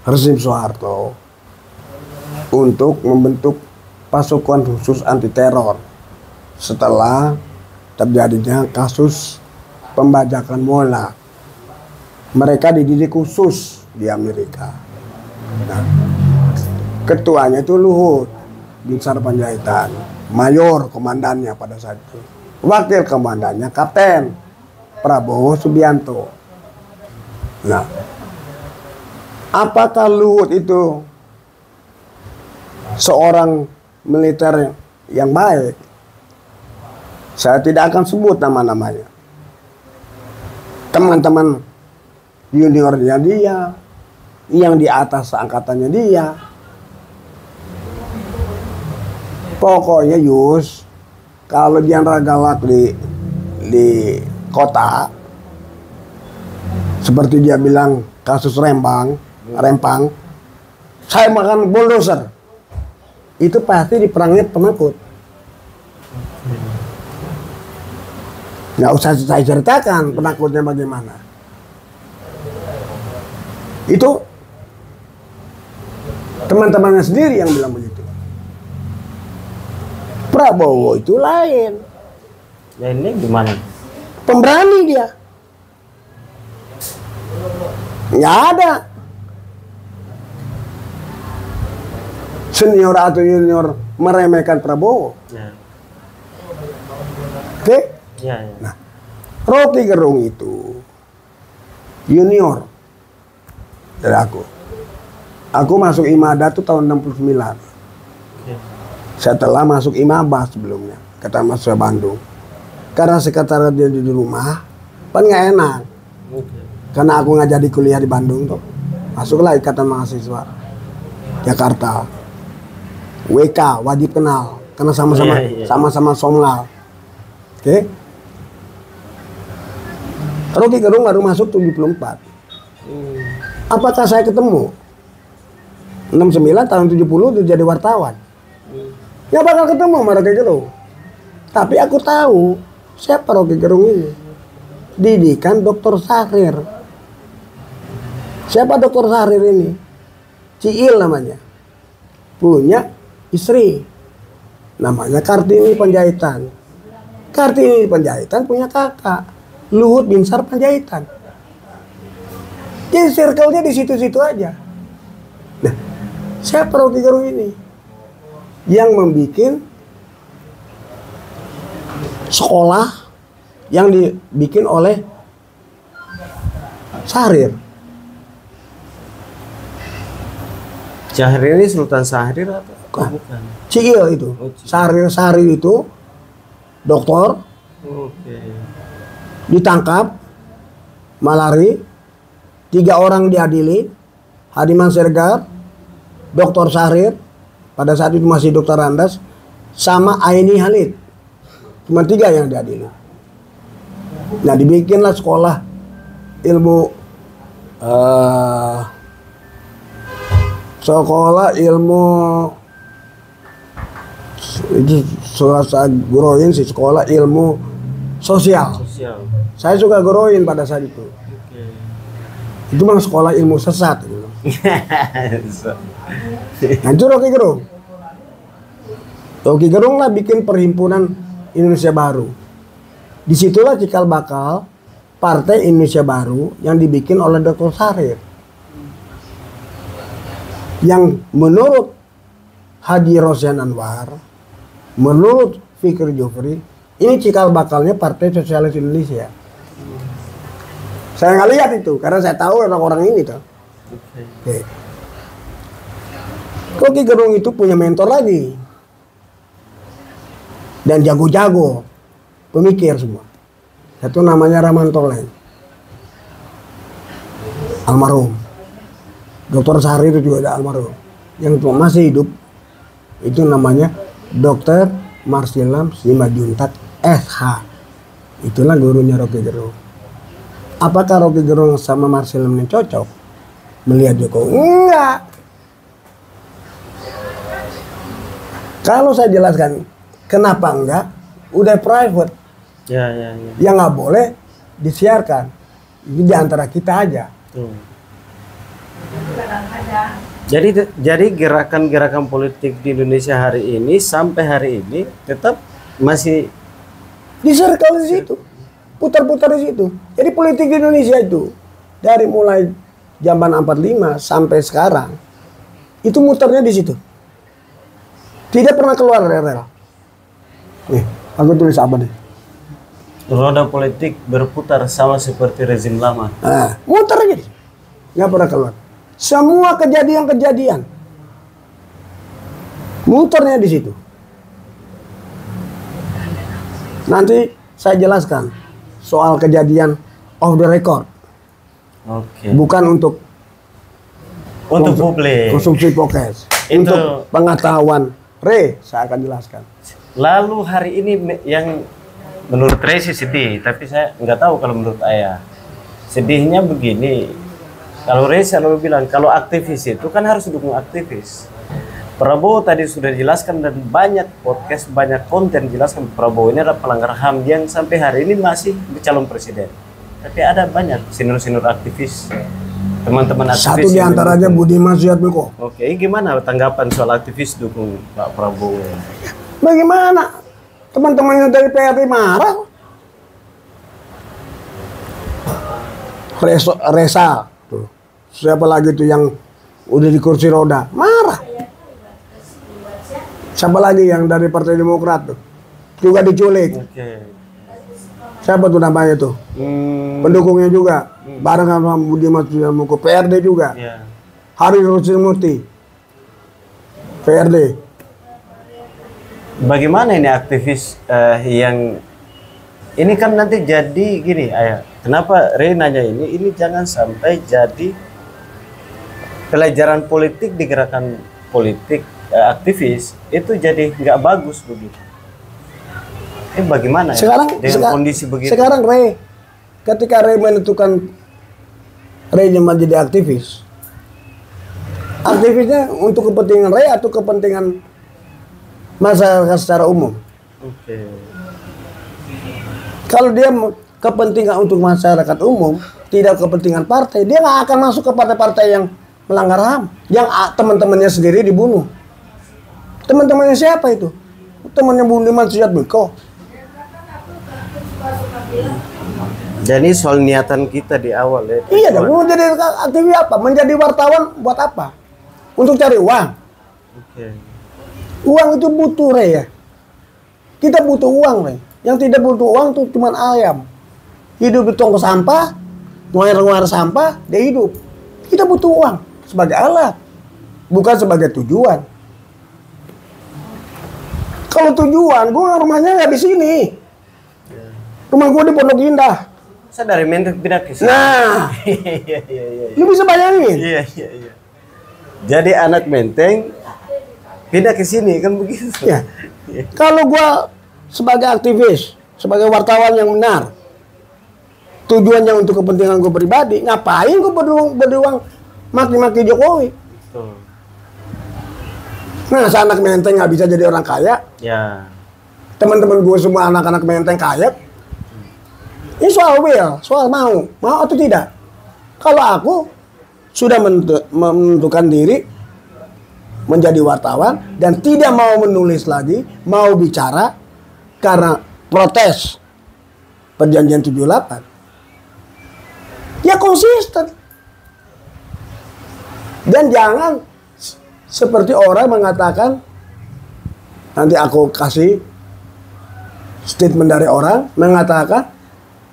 rezim Soeharto untuk membentuk pasukan khusus anti teror setelah terjadinya kasus pembajakan Mola. Mereka dididik khusus di Amerika. Nah, ketuanya itu Luhut bin Sarpanjaitan, mayor komandannya pada saat itu. Wakil komandannya Kapten Prabowo Subianto. Nah, apakah Luhut itu seorang militer yang baik? Saya tidak akan sebut nama-namanya. Teman-teman juniornya dia, yang di atas angkatannya dia. Pokoknya Yus, kalau dia galak di kota, seperti dia bilang kasus Rempang, saya makan bulldozer. Itu pasti diperangnya penakut. Nggak usah saya ceritakan penakutnya bagaimana. Itu teman-temannya sendiri yang bilang begitu. Prabowo itu lain. Ya ini gimana? Pemberani dia. Nggak ada senior atau junior meremehkan Prabowo. Ya. Oke? Ya. Nah, Rocky Gerung itu junior dari aku. Aku masuk IMADA tuh tahun 69. Setelah masuk IMABA sebelumnya, kata mahasiswa Bandung. Karena sekretariat dia di rumah, kan nggak enak. Karena aku nggak jadi kuliah di Bandung tuh, masuklah Ikatan Mahasiswa Jakarta. WK wajib kenal, karena sama-sama Somlal. Oke. Rocky Gerung baru masuk 74. Apakah saya ketemu? 69 tahun 70 udah jadi wartawan. Ya bakal ketemu sama Rocky Gerung. Tapi aku tahu siapa Rocky Gerung ini. Didikan Dr. Sahrir. Siapa Dr. Sahrir ini? Ciil namanya. Punya istri. Namanya Kartini Panjaitan. Kartini Panjaitan punya kakak. Luhut Binsar Panjaitan. Jadi circle-nya di situ-situ aja. Nah, siapa Rocky Gerung ini? Yang membuat sekolah yang dibikin oleh Sahrir. Sahrir ini Sultan Sahrir atau bukan? Ciil itu. Sahrir itu dokter. Ditangkap, malari, 3 orang diadili, Hadiman Sergar, Dr. Sahrir, pada saat itu masih dokter Andas, sama Aini Halid. Cuma 3 yang diadili. Nah, dibikinlah sekolah ilmu itu saya guruin sih, sekolah ilmu sosial. Saya suka guruin pada saat itu. Itu memang sekolah ilmu sesat gitu. Nah, itu Rocky Gerung. Rocky Gerung lah bikin perhimpunan Indonesia Baru. Disitulah cikal bakal Partai Indonesia Baru yang dibikin oleh Dr. Sahrir. Yang menurut Haji Rosyan Anwar, menurut Fikri Jufri, ini cikal bakalnya Partai Sosialis Indonesia. Saya nggak lihat itu, karena saya tahu orang-orang ini tuh. Oke. Rocky Gerung itu punya mentor lagi. Dan jago-jago. Pemikir semua. Satu namanya Rahman Toleng. Almarhum. Dr. Sahrir itu juga ada almarhum. Yang masih hidup, itu namanya Dr. Marsilam Simajuntak SH. Itulah gurunya Rocky Gerung. Apakah Rocky Gerung sama Marsilam ini cocok melihat Jokowi? Enggak. Kalau saya jelaskan kenapa enggak, udah private. Ya. Yang nggak boleh disiarkan. Ini di antara kita aja. Jadi gerakan-gerakan politik di Indonesia hari ini sampai hari ini tetap masih di circle di situ. Putar-putar di situ. Jadi politik di Indonesia itu dari mulai zaman 45 sampai sekarang itu muternya di situ. Tidak pernah keluar dari rel. Nih, aku tulis apa nih? Roda politik berputar sama seperti rezim lama. Nah, muter aja. Nggak pernah keluar. Semua kejadian-kejadian muternya di situ. Nanti saya jelaskan soal kejadian off the record. Oke. Bukan untuk publik. Konsumsi podcast. Untuk pengetahuan. Saya akan jelaskan. Lalu hari ini yang menurut Ray sih sedih, tapi saya nggak tahu kalau menurut Ayah. Sedihnya begini, kalau Ray selalu bilang kalau aktivis itu kan harus dukung aktivis. Prabowo tadi sudah dijelaskan dan banyak podcast, banyak konten jelaskan Prabowo ini adalah pelanggar HAM yang sampai hari ini masih calon presiden. Tapi ada banyak senior-senior aktivis, teman-teman aktivis. Satu di antaranya Budiman Sujatmiko. Oke, gimana tanggapan soal aktivis dukung Pak Prabowo? Bagaimana? Teman-temannya dari PRI marah. Resa. Tuh. Siapa lagi tuh yang udah di kursi roda? Marah. Siapa lagi yang dari Partai Demokrat tuh? Juga diculik. Siapa tuh namanya tuh? Pendukungnya juga. Bareng sama Budiman Sujatmiko, PRD juga. Ya. Hari Rusmurti, PRD. Bagaimana ini aktivis yang ini kan nanti jadi gini, ayah. Kenapa Ray nanya ini? Ini jangan sampai jadi pelajaran politik di gerakan politik aktivis itu jadi nggak bagus begitu. Ini bagaimana ya dengan kondisi begitu? Sekarang Ray, ketika Ray menentukan Ray menjadi aktivis, aktivisnya untuk kepentingan Ray atau kepentingan masyarakat secara umum? Oke. Kalau dia kepentingan untuk masyarakat umum, tidak kepentingan partai, dia nggak akan masuk ke partai-partai yang melanggar HAM, yang teman-temannya sendiri dibunuh. Teman-temannya siapa itu? Temannya Budiman Sujatmiko. Jadi soal niatan kita di awal ya. Iya dong, mau jadi aktivis apa? Menjadi wartawan buat apa? Untuk cari uang. Oke. Uang itu butuh, Ray, ya. Kita butuh uang, Ray. Yang tidak butuh uang tuh cuma ayam. Hidup di tong sampah, nguar sampah, dia hidup. Kita butuh uang sebagai alat, bukan sebagai tujuan. Kalau tujuan, gua rumahnya nggak di sini. Rumah gua di Pondok Indah. Saya dari Menteng pindah ke sini. Nah, iya. lu bisa bayangin? Iya. Jadi anak Menteng pindah ke sini kan begitu. Ya. Kalau gua sebagai aktivis, sebagai wartawan yang benar, tujuannya untuk kepentingan gue pribadi, ngapain gue berjuang maki-maki Jokowi? Betul. Nah, anak Menteng nggak bisa jadi orang kaya. Ya. Teman-teman gue semua anak-anak Menteng kaya. Ini soal will, soal mau atau tidak. Kalau aku sudah menentukan diri menjadi wartawan dan tidak mau menulis lagi, mau bicara karena protes perjanjian 78. Ya konsisten. Dan jangan seperti orang mengatakan, nanti aku kasih statement dari orang mengatakan,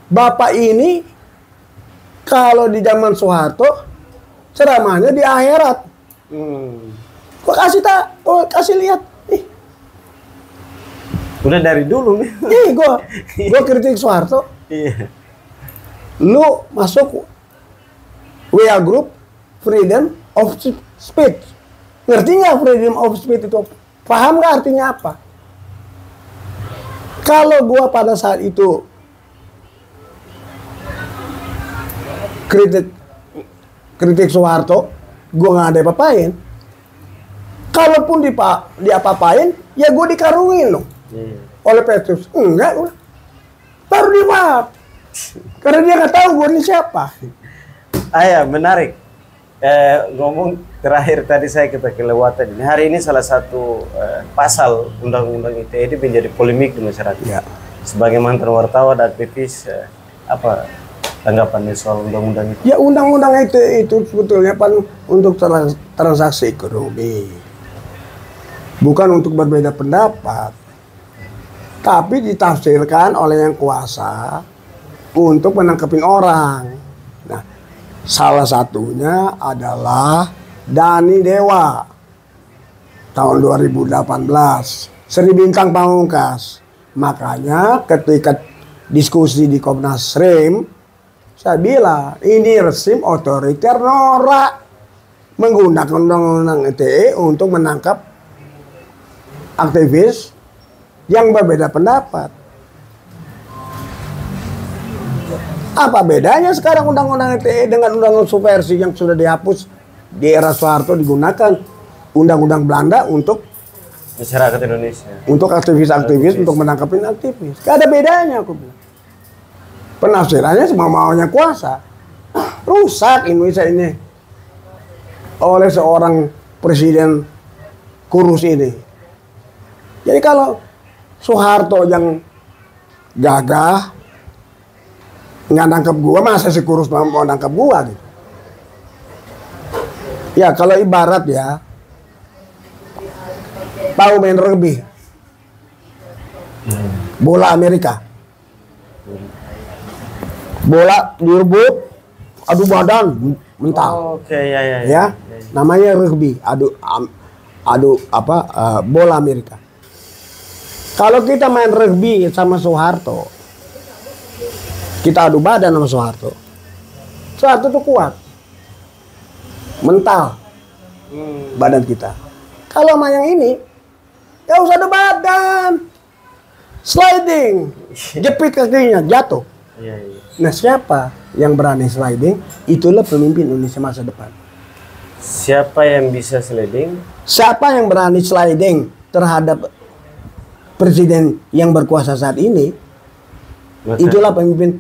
Bapak ini kalau di zaman Soeharto ceramahnya di akhirat. Gua kasih lihat. Udah dari dulu nih. Gua kritik Soeharto. Iya. Lu masuk WA Group Freedom of Speech. Ngerti nggak freedom of speech itu? Paham nggak artinya apa? Kalau gua pada saat itu kritik Soeharto, gua nggak ada apa-apain. Kalaupun diapa-apain, ya gua dikarungin loh. Oleh Petrus. Enggak, baru dia maaf. Karena dia nggak tahu gue ini siapa. Ayah, menarik. Ngomong terakhir tadi saya kita kelewatan ini. Hari ini salah satu pasal Undang-Undang ITE ini menjadi polemik di masyarakat. Ya. Sebagai mantan wartawan dan aktivis, apa tanggapannya soal Undang-Undang itu? Ya, Undang-Undang ITE itu sebetulnya untuk transaksi ekonomi, bukan untuk berbeda pendapat, tapi ditafsirkan oleh yang kuasa untuk menangkapin orang. Nah, salah satunya adalah Dani Dewa tahun 2018, Sri Bintang Pamungkas. Makanya ketika diskusi di Komnas HAM, saya bilang ini rezim otoriter norak menggunakan Undang-Undang ITE untuk menangkap aktivis yang berbeda pendapat. Apa bedanya sekarang Undang-Undang ITE dengan Undang-Undang subversi yang sudah dihapus di era Soeharto, digunakan Undang-Undang Belanda untuk masyarakat Indonesia, untuk aktivis-aktivis, untuk menangkapin aktivis. Gak ada bedanya, aku bilang. Penafsirannya semua maunya kuasa. Rusak Indonesia ini oleh seorang presiden kurus ini. Jadi kalau Soeharto yang gagah nggak nangkep gua, masa si kurus mau nangkep gua gitu. Ya kalau ibarat ya, tahu main rugby bola Amerika, bola direbut, adu badan, mental. Oke, ya. Ya, namanya rugby, bola Amerika. Kalau kita main rugby sama Soeharto, kita adu badan sama Soeharto. Soeharto tuh kuat, mental, badan kita. Kalau main yang ini, gak usah ada badan, sliding, jepit kakinya, jatuh. Iya. Nah, siapa yang berani sliding? Itulah pemimpin Indonesia masa depan. Siapa yang bisa sliding? Siapa yang berani sliding terhadap presiden yang berkuasa saat ini? Itulah pemimpin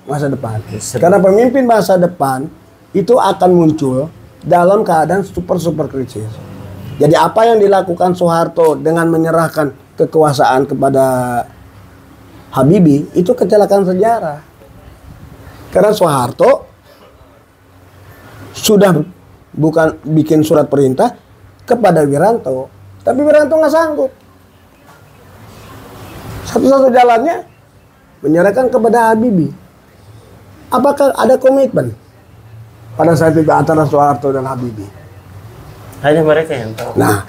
masa depan. Karena pemimpin masa depan itu akan muncul dalam keadaan super krisis. Jadi apa yang dilakukan Soeharto dengan menyerahkan kekuasaan kepada Habibie itu kecelakaan sejarah. Karena Soeharto sudah bukan bikin surat perintah kepada Wiranto, tapi Wiranto nggak sanggup. Satu-satu jalannya menyerahkan kepada Habibie. Apakah ada komitmen pada saat itu antara Soeharto dan Habibie? Hanya mereka yang tahu. Nah,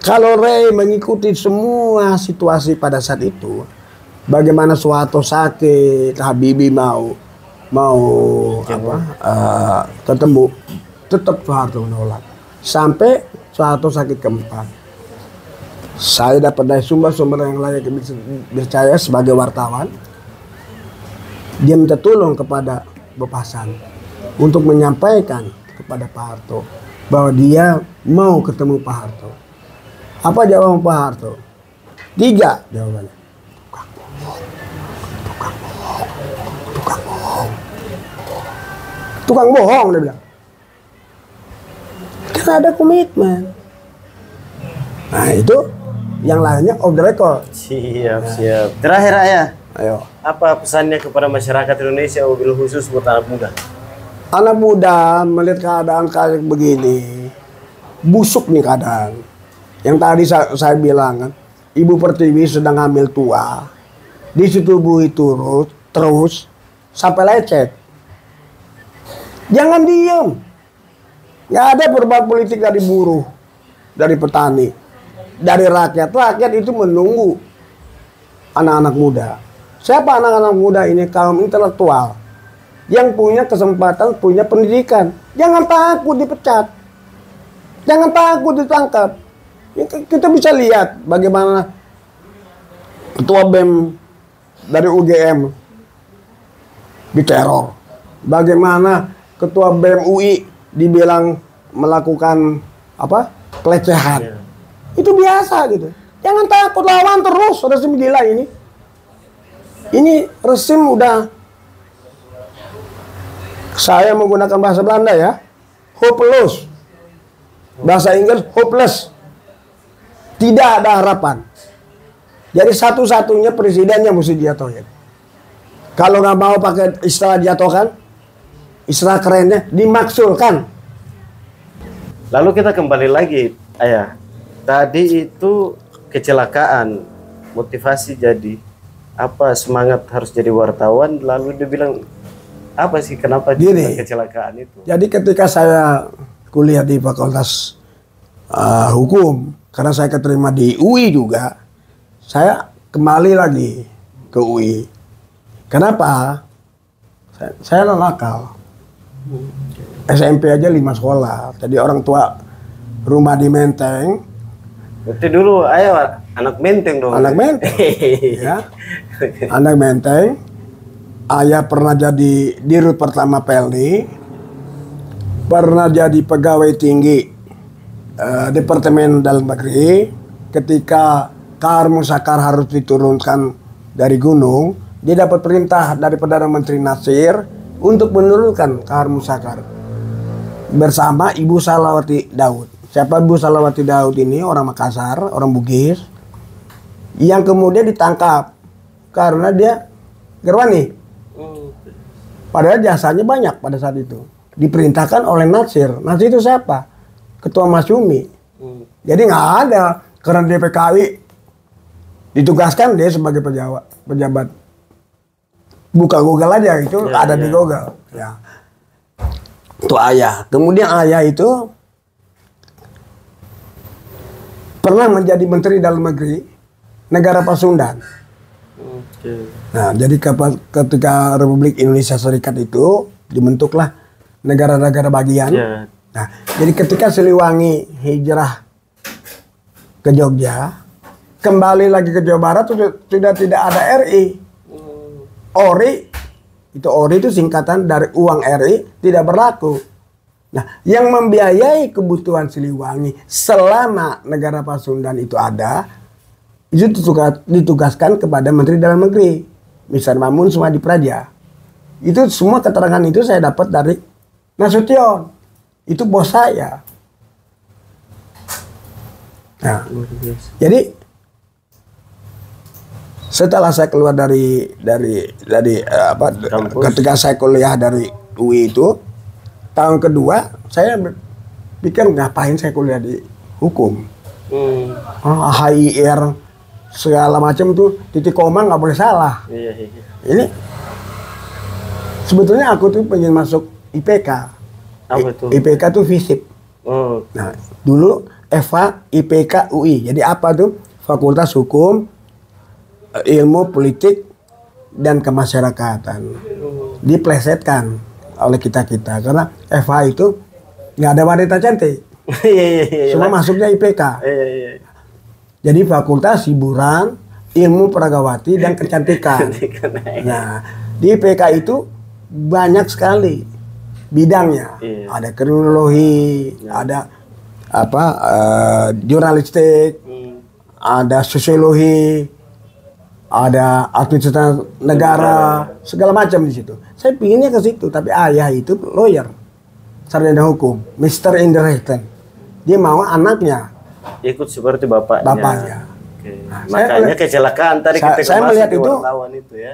kalau Rey mengikuti semua situasi pada saat itu, bagaimana Soeharto sakit, Habibie mau ketemu, tetap Soeharto menolak. Sampai Soeharto sakit keempat. Saya dapat dari sumber-sumber yang layak percaya sebagai wartawan. Dia minta tolong kepada Bepasan untuk menyampaikan kepada Pak Harto bahwa dia mau ketemu Pak Harto. Apa jawaban Pak Harto? 3 jawabannya. Tukang bohong, dia bilang. Karena ada komitmen. Nah, itu yang lainnya off the record. Siap. Terakhir, Ayah. Ayo. Apa pesannya kepada masyarakat Indonesia, mobil khusus buat anak muda? Anak muda melihat keadaan kayak begini, busuk nih keadaan. Yang tadi saya bilang kan, Ibu Pertiwi sedang hamil tua, disetubuhi terus sampai lecet. Jangan diem. Nggak ada perubahan politik dari buruh, dari petani, dari rakyat. Rakyat itu menunggu anak-anak muda. Siapa anak-anak muda ini? Kaum intelektual yang punya kesempatan, punya pendidikan. Jangan takut dipecat. Jangan takut ditangkap. Kita bisa lihat bagaimana ketua BEM dari UGM diteror. Bagaimana ketua BEM UI dibilang melakukan pelecehan. Itu biasa gitu. Jangan takut, lawan terus rezim gila ini. Ini rezim udah, saya menggunakan bahasa Belanda ya, hopeless. Bahasa Inggris hopeless. Tidak ada harapan. Jadi satu-satunya presidennya mesti dijatuhin. Kalau nggak mau pakai istilah dijatuhkan, istilah kerennya dimaksulkan. Lalu kita kembali lagi, Ayah. Tadi itu kecelakaan, motivasi jadi apa, semangat harus jadi wartawan. Lalu dia bilang apa sih, kenapa dia kecelakaan itu? Jadi ketika saya kuliah di Fakultas Hukum, karena saya keterima di UI juga, saya kembali lagi ke UI. Kenapa? Saya nakal. SMP aja 5 sekolah. Jadi orang tua rumah di Menteng. Berarti dulu ayo anak Menteng dong. Anak Menteng. Ya. Anak Menteng. Ayah pernah jadi dirut pertama PLD. Pernah jadi pegawai tinggi Departemen Dalam Negeri. Ketika Kahar Musakar harus diturunkan dari gunung, dia dapat perintah dari Perdana Menteri Nasir untuk menurunkan Kahar Musakar bersama Ibu Salawati Daud. Siapa Ibu Salawati Daud ini? Orang Makassar, orang Bugis, yang kemudian ditangkap karena dia gerwani. Padahal jasanya banyak pada saat itu. Diperintahkan oleh Nasir. Nasir itu siapa? Ketua Masyumi. Jadi nggak ada, karena DPKI ditugaskan dia sebagai pejabat Buka Google aja, itu Ya, ada di ya. Google. Ya. Itu ayah. Kemudian ayah itu pernah menjadi Menteri Dalam Negeri negara Pasundan. Oke. Nah, jadi ketika Republik Indonesia Serikat itu dibentuklah negara-negara bagian. Ya. Nah, jadi ketika Siliwangi hijrah ke Jogja, kembali lagi ke Jawa Barat sudah tidak ada RI. Ori itu singkatan dari uang RI tidak berlaku. Nah, yang membiayai kebutuhan Siliwangi selama negara Pasundan itu ada, itu ditugaskan kepada Menteri Dalam Negeri, misalnya Mamun Sumadi Praja. Itu semua keterangan itu saya dapat dari Nasution. Itu bos saya. Nah, Luar biasa. jadi setelah saya keluar dari Kampus. ketika saya kuliah dari UI itu, tahun kedua saya pikir ngapain saya kuliah di hukum. HIR segala macam tuh, titik koma nggak boleh salah. Iya, iya. Ini sebetulnya aku tuh pengen masuk IPK. Apa tuh? IPK tuh FISIP. Oh, Nah, dulu EVA IPK UI. Jadi apa tuh? Fakultas Hukum, Ilmu Politik dan Kemasyarakatan. Diplesetkan oleh kita-kita karena EVA itu nggak ada wanita cantik. iya, iya, iya. Semua masuknya IPK. Iya, iya. Jadi Fakultas Hiburan, Ilmu Peragawati dan Kecantikan. Nah, di IPK itu banyak sekali bidangnya. Iya. Ada kriminologi, ada jurnalistik, ada sosiologi, ada administrasi negara, segala macam di situ. Saya pinginnya ke situ, tapi ayah itu lawyer, sarjana hukum, Mr. Indrehten. Dia mau anaknya, Ikut seperti bapaknya. bapaknya. Oke. Nah, Makanya kecelakaan tadi saya ketika masuk melihat di itu, wartawan itu ya.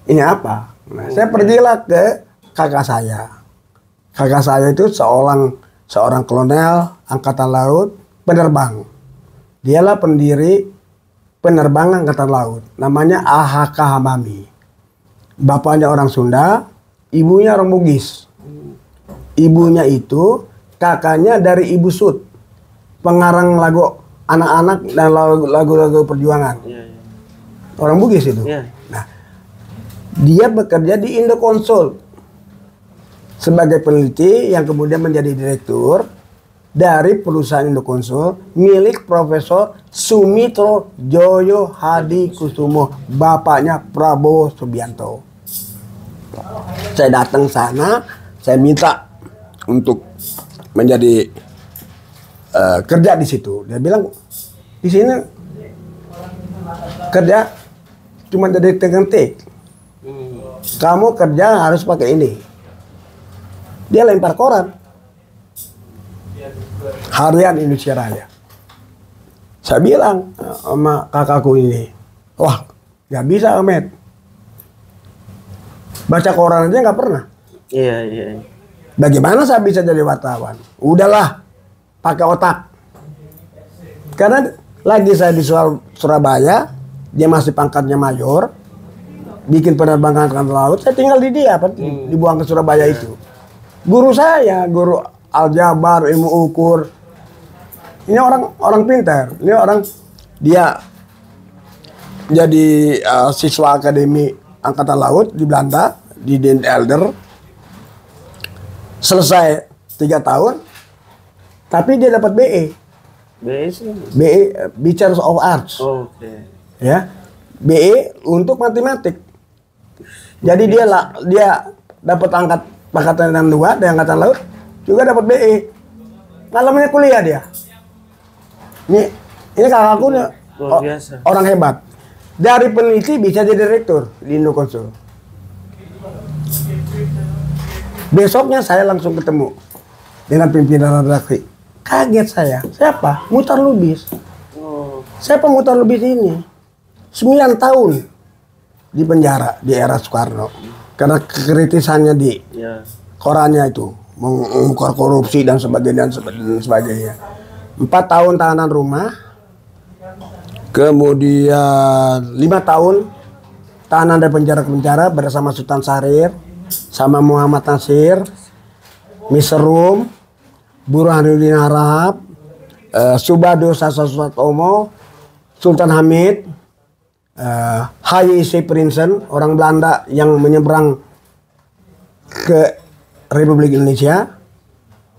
Ini apa? Nah, saya pergilah ke kakak saya. Kakak saya itu seorang kolonel angkatan laut penerbang. Dialah pendiri penerbang angkatan laut. Namanya AHK Hamami. Bapaknya orang Sunda, ibunya orang Bugis. Ibunya itu kakaknya dari Ibu Sud, pengarang lagu anak-anak dan lagu-lagu perjuangan. Iya, iya. Orang Bugis itu. Iya. Nah, dia bekerja di Indoconsult sebagai peneliti yang kemudian menjadi direktur dari perusahaan Indoconsult milik Profesor Sumitro Joyo Hadi Kusumo, bapaknya Prabowo Subianto. Saya datang sana, saya minta untuk menjadi kerja di situ. Dia bilang di sini kerja cuma jadi teknik. Kamu kerja harus pakai ini. Dia lempar koran. Harian Indonesia Raya. Saya bilang sama kakakku ini, wah nggak bisa Ahmed. Baca koran aja nggak pernah. Iya, iya. Bagaimana saya bisa jadi wartawan? Udahlah, pakai otak. Karena lagi saya di Surabaya, dia masih pangkatnya mayor, bikin penerbangan angkatan laut, saya tinggal di dia, dibuang ke Surabaya itu. Guru saya, guru aljabar, ilmu ukur. Ini orang pintar. Ini orang dia jadi siswa akademi angkatan laut di Belanda, di Den Helder. Selesai 3 tahun, tapi dia dapat BE. BE sih. BE Bachelor of Arts. Oke. Ya. BE untuk matematik. Jadi dia dapat angkatan 2 dari angkatan laut juga dapat BE. Malamnya kuliah dia. Ini kakakku nih, Luar biasa. orang hebat. Dari peneliti bisa jadi direktur di Indoconsult. Besoknya saya langsung ketemu dengan pimpinan redaksi. Kaget saya. Siapa? Muhtar Lubis. Oh, Siapa Muhtar Lubis ini? 9 tahun di penjara di era Soekarno. Karena kekritisannya di ya. korannya itu. Mengungkap korupsi dan sebagainya. 4 tahun tahanan rumah. Kemudian 5 tahun tahanan dari penjara ke penjara bersama Sultan Syahrir, sama Muhammad Nasir, Mr. Rum, Burhanuddin Harahap, Subado Sassasutomo, Sultan Hamid, H.Y.C. Prinsen, orang Belanda yang menyeberang ke Republik Indonesia,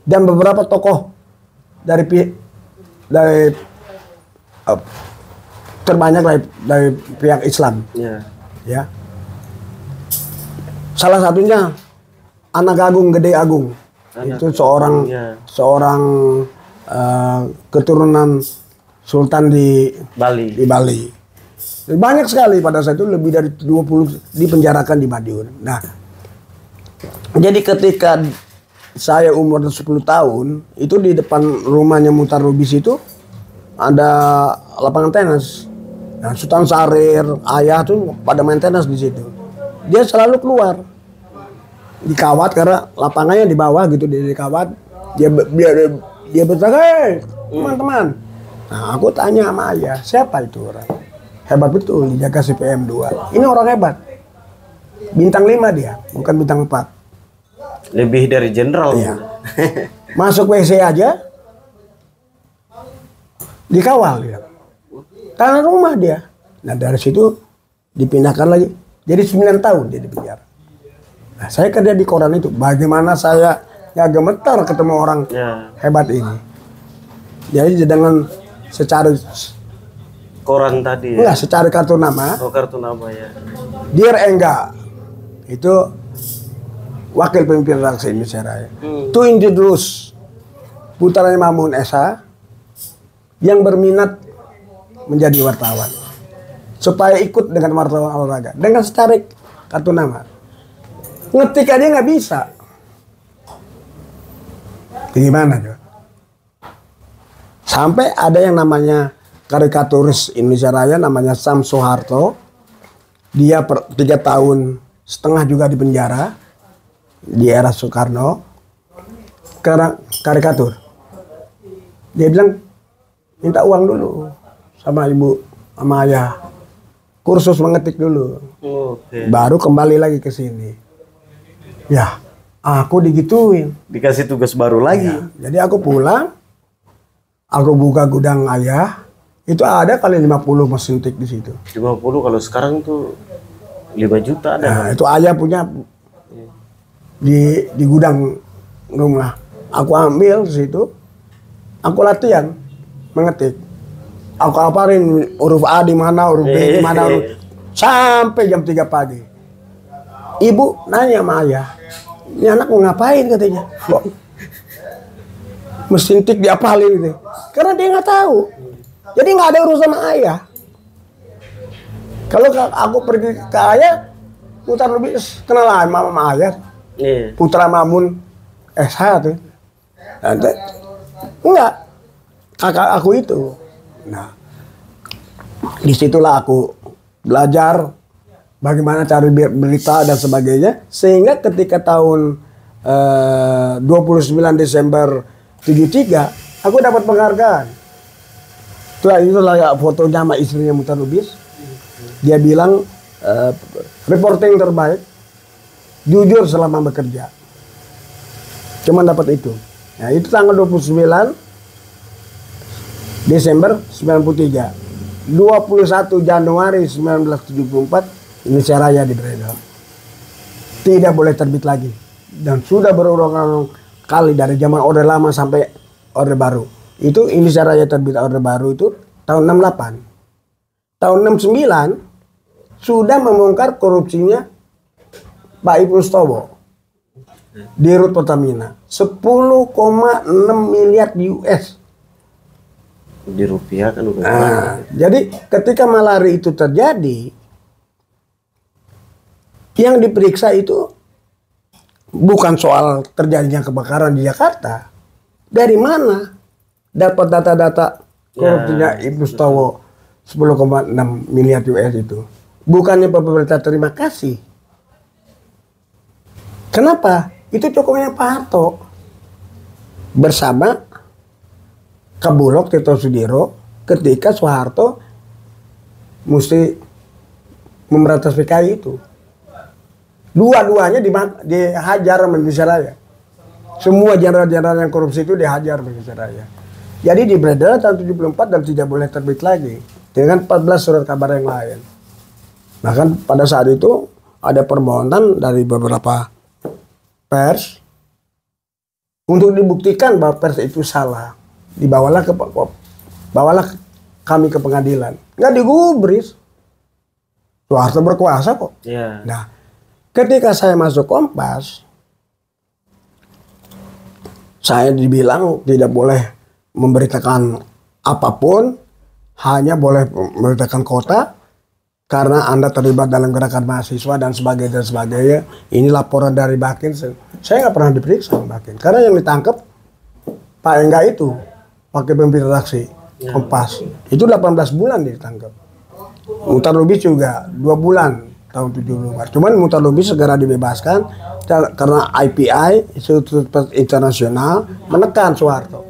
dan beberapa tokoh dari terbanyak dari pihak Islam. Ya. Salah satunya Anak Agung Gede Agung. Itu seorang keturunan Sultan di Bali. Banyak sekali pada saat itu, lebih dari 20 dipenjarakan di Madiun. Nah, jadi ketika saya umur 10 tahun, itu di depan rumahnya Muhtar Lubis itu ada lapangan tenis. Nah, Sultan Syahrir, ayah tuh pada main tenis di situ. Dia selalu keluar di kawat karena lapangannya di bawah gitu, di kawat. Dia berkata, "Hei, teman-teman." Nah, aku tanya sama ayah, siapa itu orang? Hebat betul, dijaga CPM 2. Ini orang hebat. Bintang 5 dia, bukan bintang 4. Lebih dari jenderal. Iya. Masuk WC aja dikawal dia. Tanah rumah dia. Nah, dari situ dipindahkan lagi. Jadi 9 tahun dia di penjara. Nah, saya kerja di koran itu. Bagaimana saya nggak gemetar ketemu orang hebat ini. Jadi dengan secara koran tadi. Enggak, secara kartu nama. Oh, kartu nama ya. Dear Engga, itu wakil pemimpin redaksi Indonesia Raya. To introduce putranya Mamun Esa yang berminat menjadi wartawan, supaya ikut dengan wartawan olahraga dengan secara kartu nama. Ngetik aja nggak bisa. Gimana tuh? Sampai ada yang namanya karikaturis Indonesia Raya namanya Sam Soeharto. Dia 3 tahun setengah juga di penjara di era Soekarno karena karikatur. Dia bilang minta uang dulu sama ibu, sama ayah, kursus mengetik dulu. Baru kembali lagi ke sini. Ya, aku digituin. Dikasih tugas baru lagi. Ya, jadi aku pulang, aku buka gudang ayah, itu ada kali 50 mesin tik di situ. 50, kalau sekarang tuh 5 juta ada. Nah, itu ayah punya di gudang rumah. Aku ambil di situ, aku latihan mengetik. Aku hafalin huruf A di mana, huruf B di mana, sampai jam 3 pagi. Ibu nanya sama ayah, ini anak mau ngapain katanya? Kok mesin tik diapalin gitu? Karena dia nggak tahu. Jadi nggak ada urusan sama ayah. Kalau aku pergi ke ayah, Muhtar Lubis kenalan sama ayah. Putra Mamun SH tuh. Nanti enggak, kakak aku itu. Nah, disitulah aku belajar bagaimana cara berita dan sebagainya, sehingga ketika tahun 29 Desember 73 aku dapat penghargaan. Itulah ya fotonya sama istrinya Muhtar Lubis. Dia bilang reporting terbaik, jujur selama bekerja. Cuman dapat itu. Nah, itu tanggal 29 Desember 93. 21 Januari 1974 Indonesia Raya diberedar. Tidak boleh terbit lagi. Dan sudah berulang-ulang kali dari zaman Orde Lama sampai Orde Baru. Itu Indonesia Raya terbit Orde Baru itu tahun 68. Tahun 69 sudah membongkar korupsinya Pak Ibnu Stowo di Rut Pertamina 10,6 miliar US. Di rupiah kan udah. Nah, jadi ketika malari itu terjadi, yang diperiksa itu bukan soal terjadinya kebakaran di Jakarta. Dari mana dapat data-data korupsinya Ibnu Stowo 10,6 miliar US itu? Bukannya pemerintah terima kasih. Kenapa? Itu cokongnya Pak Harto bersama Kabulok Tito Sudiro ketika Soeharto mesti memberantas PKI itu. Dua-duanya dihajar sama Indonesia Raya. Semua jenderal-jenderal yang korupsi itu dihajar sama Indonesia Raya. Jadi digeledah tahun 74 dan tidak boleh terbit lagi dengan 14 surat kabar yang lain. Bahkan pada saat itu ada permohonan dari beberapa pers untuk dibuktikan bahwa pers itu salah. Bawalah kami ke pengadilan. Nggak digubris. Soeharto berkuasa kok. Yeah. Nah, ketika saya masuk Kompas, saya dibilang tidak boleh memberitakan apapun, hanya boleh memberitakan kota, karena Anda terlibat dalam gerakan mahasiswa dan sebagainya. Ini laporan dari Bakin. Saya nggak pernah diperiksa Bakin, karena yang ditangkap Pak Engga itu, pakai pemimpin redaksi Kompas. Itu 18 bulan ditangkap. Muhtar Lubis juga 2 bulan tahun 74. Cuman Muhtar Lubis segera dibebaskan karena IPI, Institut Internasional, menekan Soeharto.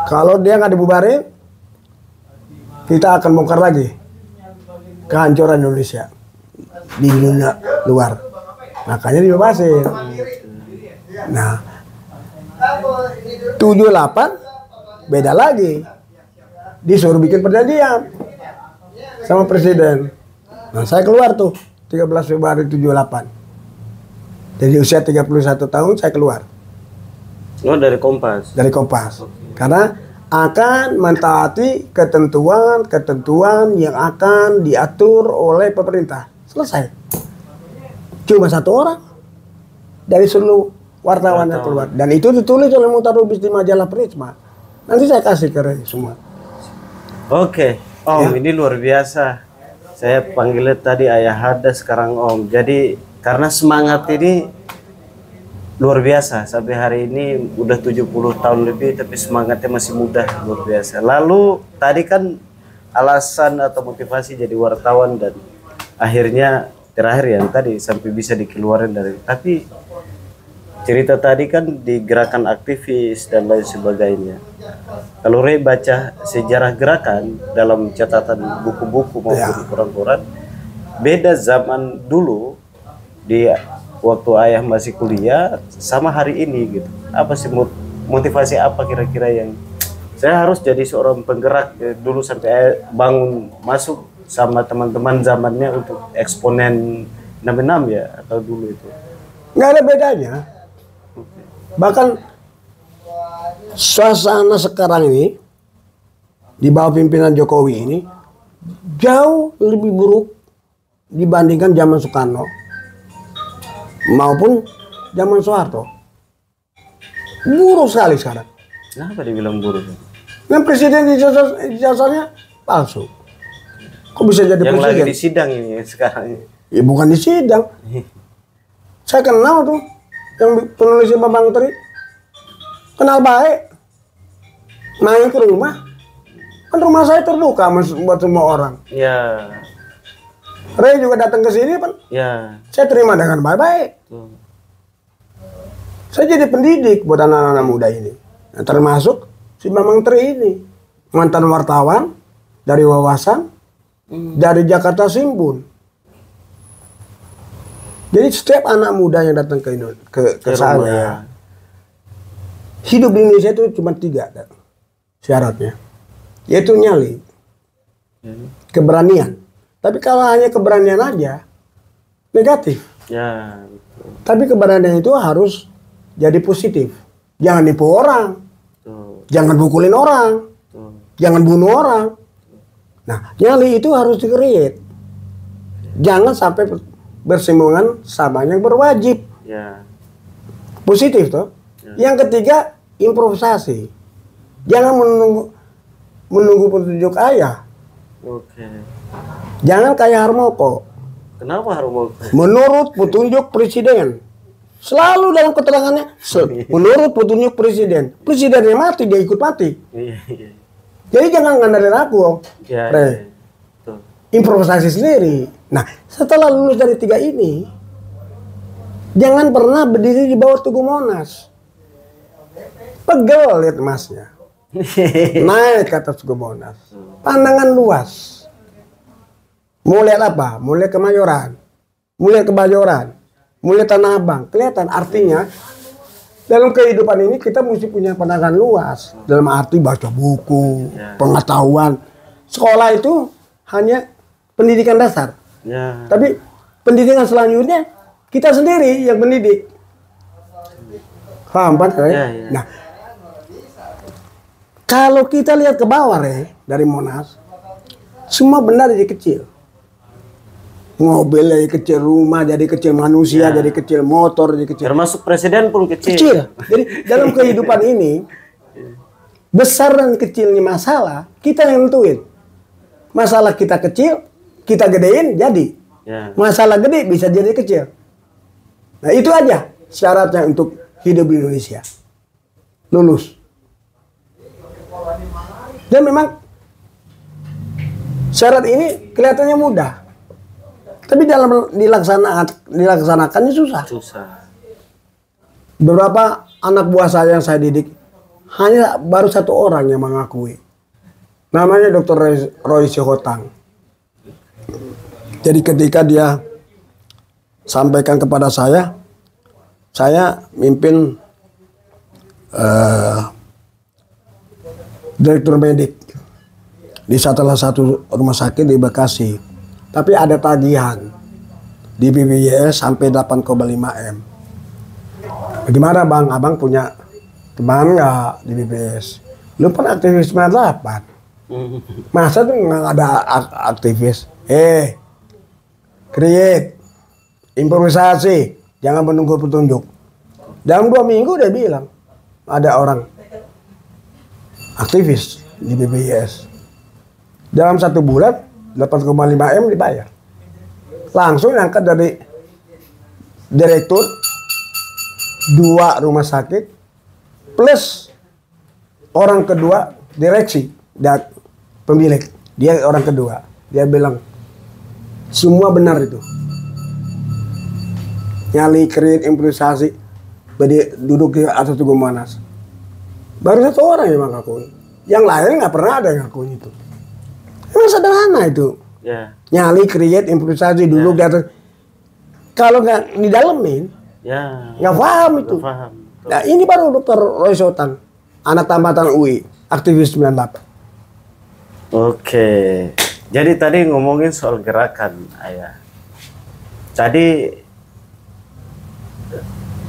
Kalau dia nggak dibubarin, kita akan bongkar lagi kehancuran Indonesia di dunia luar. Makanya dibebasin. Nah, 78 beda lagi. Disuruh bikin perjanjian sama presiden. Nah, saya keluar tuh 13 Februari 78. Jadi usia 31 tahun saya keluar. Oh, dari Kompas. Dari Kompas. Karena akan mentaati ketentuan yang akan diatur oleh pemerintah. Selesai. Cuma satu orang dari seluruh wartawan yang keluar. Dan itu ditulis oleh Muhtar Lubis di majalah Prisma. Nanti saya kasih ke Ray semua. Oke, Om, ini luar biasa. Saya panggilnya tadi Ayah Hada, sekarang Om. Jadi karena semangat ini luar biasa. Sampai hari ini udah 70 tahun lebih, tapi semangatnya masih muda, luar biasa. Lalu tadi kan alasan atau motivasi jadi wartawan dan akhirnya terakhir yang tadi sampai bisa dikeluarin dari. Tapi cerita tadi kan di gerakan aktivis dan lain sebagainya. Kalau Ray baca sejarah gerakan dalam catatan buku-buku maupun koran-koran, beda zaman dulu di waktu ayah masih kuliah sama hari ini gitu. Apa sih motivasi apa kira-kira yang saya harus jadi seorang penggerak dulu sampai ayah bangun masuk sama teman-teman zamannya untuk eksponen 66 ya atau dulu itu? Nggak ada bedanya. Bahkan suasana sekarang ini di bawah pimpinan Jokowi ini jauh lebih buruk dibandingkan zaman Soekarno maupun zaman Soeharto. Buruk sekali sekarang. Kenapa dibilang buruk? Yang presiden ijazahnya palsu. Kok bisa jadi yang presiden? Yang lagi di sidang ini sekarang. Ya bukan di sidang. Saya kenal tuh yang penulisnya Bambang Tri. Kenal baik. Main ke rumah. Kan rumah saya terbuka buat semua orang. Ya. Ray juga datang ke sini kan. Ya. Saya terima dengan baik-baik. Saya jadi pendidik buat anak-anak muda ini. Nah, termasuk si Bambang Tri ini. Mantan wartawan dari Wawasan, dari Jakarta Simbun. Jadi setiap anak muda yang datang ke saya, hidup di Indonesia itu cuma 3 syaratnya, yaitu nyali, keberanian. Tapi kalau hanya keberanian aja, negatif. Ya. Tapi keberanian itu harus jadi positif. Jangan nipu orang, jangan pukulin orang, jangan bunuh orang. Nah, nyali itu harus di-create. Jangan sampai bersinggungan sama yang berwajib. Ya. Positif toh. Ya. Yang ketiga, improvisasi. Jangan menunggu petunjuk ayah. Oke. Jangan kayak Harmoko. Kenapa Harmoko? Menurut petunjuk presiden. Selalu dalam keterangannya, menurut petunjuk presiden. Presidennya mati, dia ikut mati. Jadi jangan ngandelin aku, Om. Ya, improvisasi sendiri. Nah, setelah lulus dari 3 ini, jangan pernah berdiri di bawah Tugu Monas. Pegel lihat emasnya. Naik ke atas Tugu Monas. Pandangan luas. Mau lihat apa? Mau lihat Kemayoran, mau lihat Kebayoran, mau lihat Tanah Abang. Kelihatan artinya dalam kehidupan ini kita mesti punya pandangan luas. Dalam arti baca buku, pengetahuan. Sekolah itu hanya pendidikan dasar. Tapi pendidikan selanjutnya kita sendiri yang mendidik. Paham Pak? Nah, kalau kita lihat ke bawah dari Monas, semua benda jadi kecil. Mobil jadi kecil, rumah jadi kecil, manusia jadi kecil, motor jadi kecil. Termasuk presiden pun kecil. Kecil. Jadi dalam kehidupan ini, besar dan kecilnya masalah, kita yang nentuin. Masalah kita kecil, kita gedein jadi. Masalah gede bisa jadi kecil. Nah itu aja syaratnya untuk hidup di Indonesia. Lulus. Dan memang syarat ini kelihatannya mudah. Tapi dalam dilaksanakannya susah. Beberapa anak buah saya yang saya didik, hanya baru 1 orang yang mengakui. Namanya Dr. Roy Sihotang. Jadi ketika dia sampaikan kepada saya mimpin direktur medik di salah satu rumah sakit di Bekasi. Tapi ada tagihan di BPJS sampai 8,5 M. Bagaimana Bang? Abang punya teman nggak di BPJS? Lu kan aktivis 98. Masa tuh nggak ada aktivis? Create, improvisasi, jangan menunggu petunjuk. Dalam 2 minggu dia bilang ada orang aktivis di BPJS. Dalam 1 bulan 8,5 M dibayar. Langsung angkat dari direktur 2 rumah sakit plus orang kedua direksi dan pemilik. Dia orang kedua. Dia bilang semua benar itu. Nyali, create, improvisasi, duduk di atas Tugu Monas. Baru 1 orang yang mengakui. Yang lain nggak pernah ada yang ngakuin itu. Emang sederhana itu. Nyali, create, improvisasi, duduk di atas. Kalau nggak didalemin, nggak paham itu. Nah ini baru Dr. Roy Sihotang, anak tamatan UI, aktivis 98. Oke. Jadi tadi ngomongin soal gerakan, Ayah. Tadi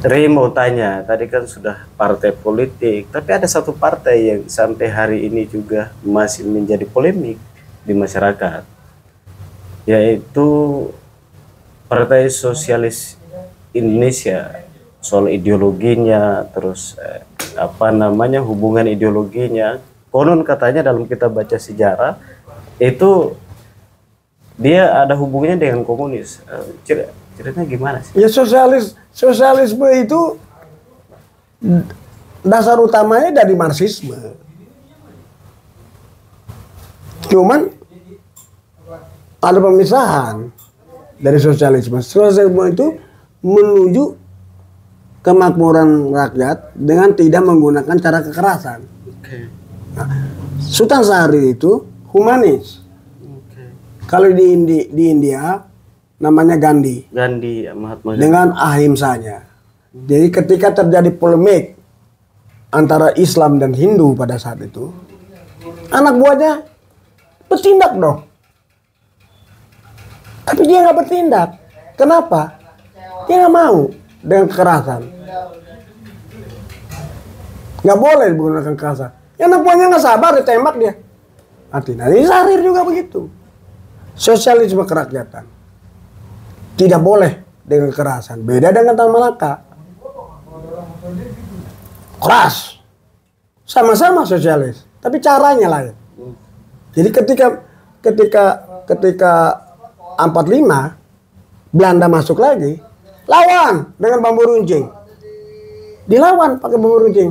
Ri mau tanya, tadi kan sudah partai politik, tapi ada satu partai yang sampai hari ini juga masih menjadi polemik di masyarakat, yaitu Partai Sosialis Indonesia. Soal ideologinya, terus hubungan ideologinya, konon katanya dalam kita baca sejarah itu dia ada hubungannya dengan komunis. Ceritanya gimana sih? Ya sosialisme itu dasar utamanya dari Marxisme. Cuman ada pemisahan dari sosialisme. Sosialisme itu menuju kemakmuran rakyat dengan tidak menggunakan cara kekerasan. Nah, Sultan Syahrir itu humanis. Kalau di India namanya Gandhi. Mahatma Gandhi. Dengan ahimsanya. Jadi ketika terjadi polemik antara Islam dan Hindu pada saat itu, anak buahnya bertindak dong. Tapi dia nggak bertindak. Kenapa? Dia nggak mau dengan kekerasan. Nggak boleh menggunakan kekerasan. Yang anak buahnya nggak sabar ditembak dia. Artinya ini Syahrir juga begitu. Sosialisme kerakyatan. Tidak boleh dengan kekerasan. Beda dengan Tan Malaka. Keras. Sama-sama sosialis. Tapi caranya lain. Jadi ketika 45 Belanda masuk lagi, lawan dengan bambu runcing. Dilawan pakai bambu runcing.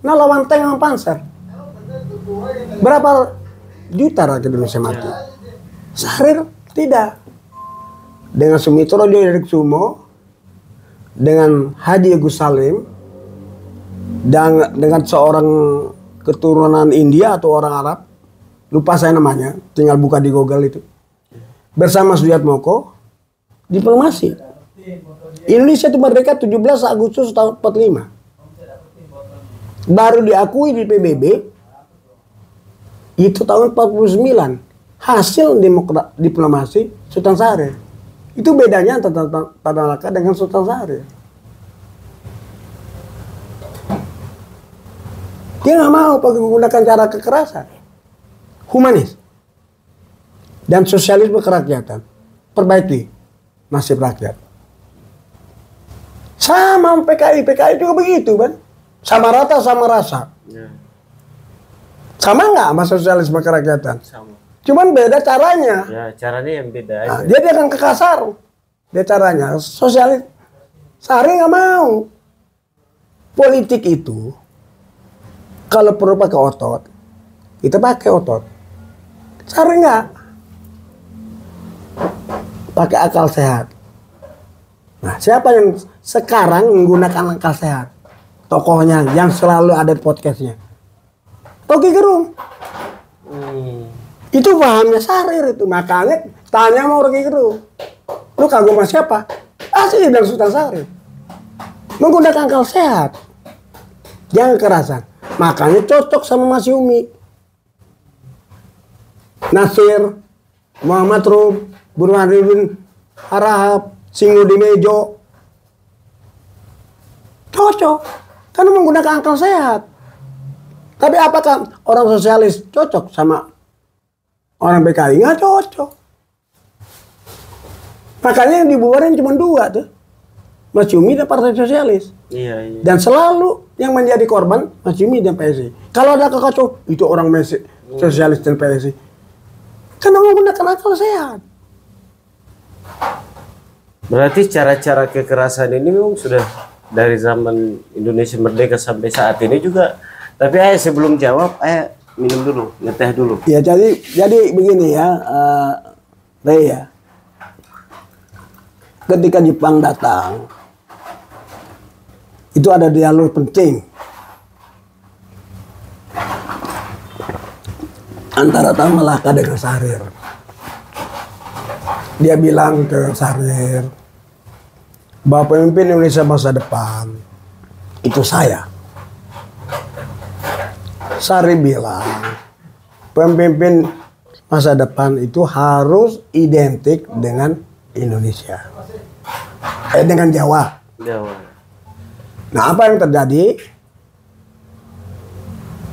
Nah lawan tank sama panser. Berapa juta rakyat Indonesia mati? Syahrir tidak. Dengan Sumitro Diodariksumo, dengan Haji Agus Salim, dan dengan seorang keturunan India atau orang Arab, lupa saya namanya, tinggal buka di Google itu. bersama Sudiatmoko diplomasi. Indonesia itu merdeka 17 Agustus tahun 45. Baru diakui di PBB itu tahun 49. Hasil diplomasi Sultan Syahrir. Itu bedanya antara Tan Malaka dengan Sultan Syahrir. Dia nggak mau pakai menggunakan cara kekerasan, humanis dan sosialisme kerakyatan. Perbaiki nasib rakyat. Sama PKI juga begitu kan, sama rata sama rasa. Sama nggak sama sosialisme kerakyatan? Sama. Cuman beda caranya. Ya, caranya yang beda aja. Nah, dia akan ke kasar. Dia caranya sosialis. Syahrir nggak mau. Politik itu kalau perlu pakai otot, kita pakai otot. Syahrir nggak. Pakai akal sehat. Nah, siapa yang sekarang menggunakan akal sehat? Tokohnya yang selalu ada di podcastnya. Rocky Gerung. Itu pahamnya Syahrir itu. Makanya tanya sama Rocky Gerung. Lu kagum sama siapa? Asli dan Sultan Syahrir. Menggunakan akal sehat. Jangan kekerasan. Makanya cocok sama Mas Yumi. Nasir, Muhammad Rum, Burhanuddin Harahap, Singgudi Mejo. Cocok. Karena menggunakan akal sehat. Tapi apakah orang sosialis cocok sama orang PKI? Nggak cocok. Makanya yang dibubarin cuma dua tuh. Mas Yumi dan Partai Sosialis. Iya. Dan selalu yang menjadi korban Mas Yumi dan PSI. Kalau ada kekacauan, itu orang Sosialis dan PSI. Karena menggunakan akal sehat. Berarti cara-cara kekerasan ini memang sudah dari zaman Indonesia merdeka sampai saat ini juga. Tapi ayah sebelum jawab, ayah minum dulu, ngeteh dulu. Ya jadi begini ya, Rey ya. Ketika Jepang datang, itu ada dialog penting antara Tan Malaka dengan Syahrir. Dia bilang ke Syahrir, bahwa pemimpin Indonesia masa depan itu saya. Syahrir bilang, pemimpin masa depan itu harus identik dengan Indonesia. Dengan Jawa. Nah, apa yang terjadi?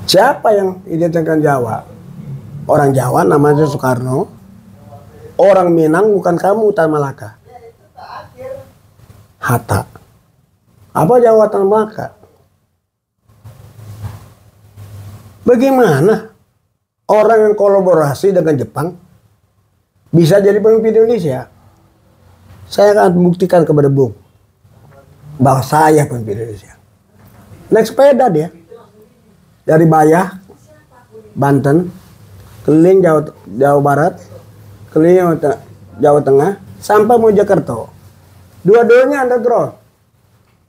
Siapa yang identik dengan Jawa? Orang Jawa namanya Soekarno. Orang Minang bukan kamu, Tan Malaka. Hatta. Apa Jawa Tan Malaka? Bagaimana orang yang kolaborasi dengan Jepang bisa jadi pemimpin Indonesia? Saya akan buktikan kepada Bung bahwa saya pemimpin Indonesia. Naik sepeda dia dari Bayah, Banten, keliling Jawa Barat, keliling Jawa Tengah, sampai Mojokerto. Dua-duanya underground.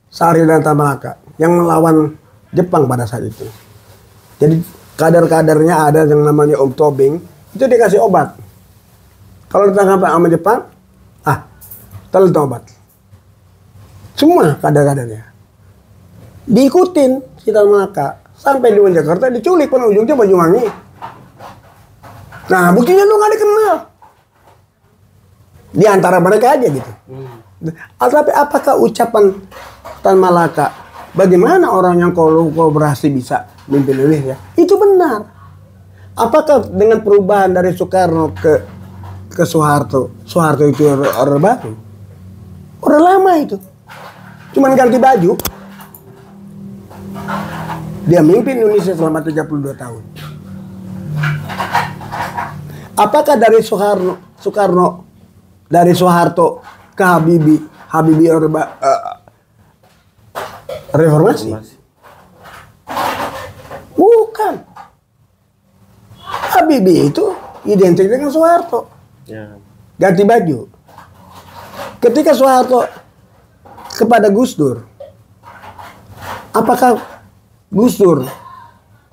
Syahrir dan Tan Malaka yang melawan Jepang pada saat itu. Jadi kader-kadernya ada yang namanya Om Tobing, itu dikasih obat. Kalau ditangkap sama Jepang, telan obat. Semua kader-kadernya diikutin si Tan Malaka sampai di Jakarta, diculik pada ujungnya Banyuwangi. Nah, buktinya lu nggak dikenal di antara mereka aja gitu. Tapi apakah ucapan Tan Malaka, bagaimana orang yang kolaborasi bisa memimpin Indonesia, itu benar? Apakah dengan perubahan dari Soekarno ke Soeharto itu orang baru? Orang lama itu. Cuman ganti baju. Dia memimpin Indonesia selama 32 tahun. Apakah dari Soekarno dari Soeharto ke Habibie reformasi? Bukan. Habibie itu identik dengan Soeharto. Ganti baju. Ketika Soeharto kepada Gus Dur, apakah Gus Dur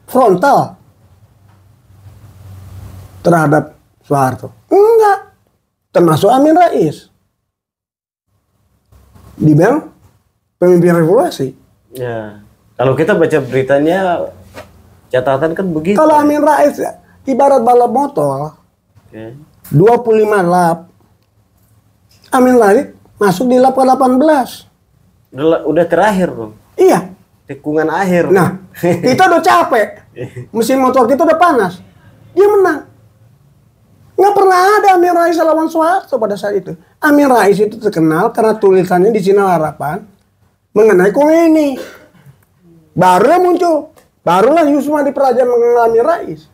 frontal terhadap Soeharto? Enggak. termasuk Amin Rais. Dibilang pemimpin revolusi. Ya. Kalau kita baca beritanya, catatan kan begitu. Kalau Amin Rais ibarat balap motor, 25 lap, Amin Rais masuk di lap ke-18. Udah terakhir dong. Iya. Tikungan akhir. Nah, kita udah capek. Mesin motor kita udah panas. Dia menang. Nggak pernah ada Amin Rais lawan Soeharto pada saat itu. Amin Rais itu terkenal karena tulisannya di Sinar Harapan mengenai Khomeini. Baru muncul. Barulah Yusma di Praja mengenal Amin Rais.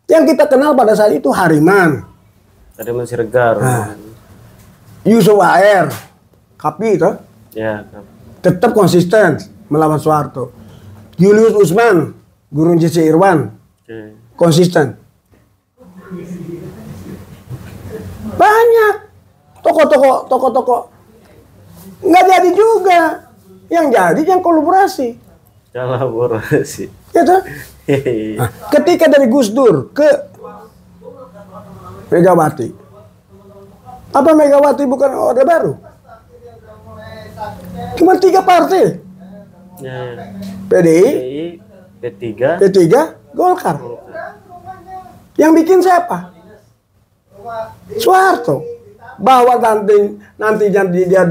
Yang kita kenal pada saat itu Hariman. Hariman Siregar. Nah, Yusuf AR. Kapi itu. Ya. Tetap konsisten melawan Soeharto. Julius Usman, Guru JC Irwan, konsisten. Banyak tokoh-tokoh nggak jadi juga. Yang jadi yang kolaborasi. Gitu. Nah, ketika dari Gus Dur ke Megawati, apa Megawati bukan Orde Baru? Cuma 3 partai. PDI, P3, Golkar. Yang bikin siapa? Soeharto. Bahwa nanti dia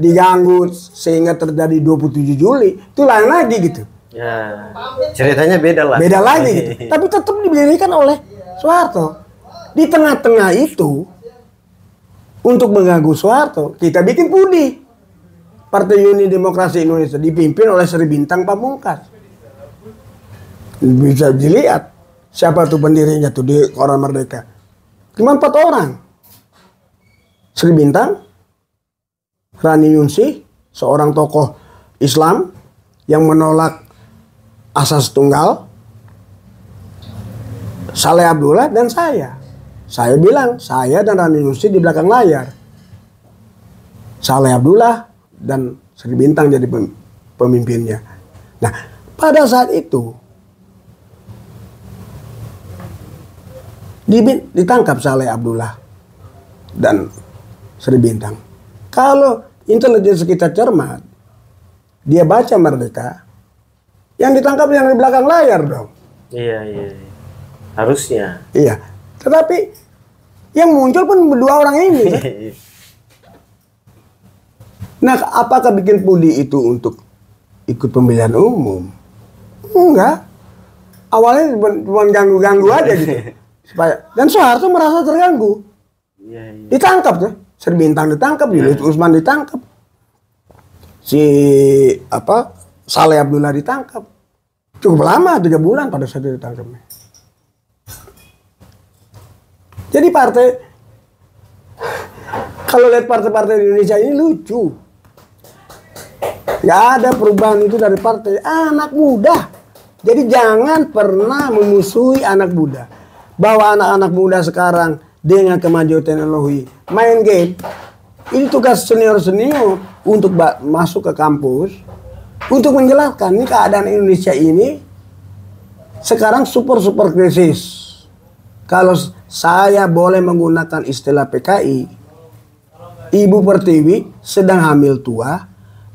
diganggu sehingga terjadi 27 Juli, itu lain lagi gitu. Ya, ceritanya beda lah. Beda lagi gitu. Tapi tetap didirikan oleh Soeharto. Di tengah-tengah itu, untuk mengganggu Soeharto, kita bikin PUDI. Partai Uni Demokrasi Indonesia dipimpin oleh Sri Bintang Pamungkas. Bisa dilihat siapa tuh pendirinya tuh di Koran Merdeka. Cuma 4 orang. Sri Bintang, Rani Yunsi, seorang tokoh Islam yang menolak asas tunggal, Saleh Abdullah, dan saya. Saya bilang, saya dan Rani Yunsi di belakang layar. Saleh Abdullah dan Sri Bintang jadi pemimpinnya. Nah, pada saat itu ditangkap Saleh Abdullah dan Sri Bintang. Kalau intelijen kita cermat, dia baca Merdeka, yang ditangkap yang di belakang layar dong. Iya. Harusnya. Iya. Tetapi yang muncul pun 2 orang ini. Kan? Nah, apakah bikin PUDI itu untuk ikut pemilihan umum? Enggak. Awalnya cuma ganggu-ganggu aja gitu. Dan Soeharto merasa terganggu. Ditangkap tuh. Sri Bintang ditangkap, Julius Usman ditangkap. Saleh Abdullah ditangkap. Cukup lama, 3 bulan pada saat ditangkapnya. Jadi kalau lihat partai-partai di Indonesia ini lucu. Gak ada perubahan itu dari partai anak muda. Jadi jangan pernah memusuhi anak muda. Bahwa anak-anak muda sekarang dengan kemajuan teknologi main game. Ini tugas senior-senior untuk masuk ke kampus. Untuk menjelaskan ini keadaan Indonesia ini sekarang super krisis. Kalau saya boleh menggunakan istilah PKI, Ibu Pertiwi sedang hamil tua,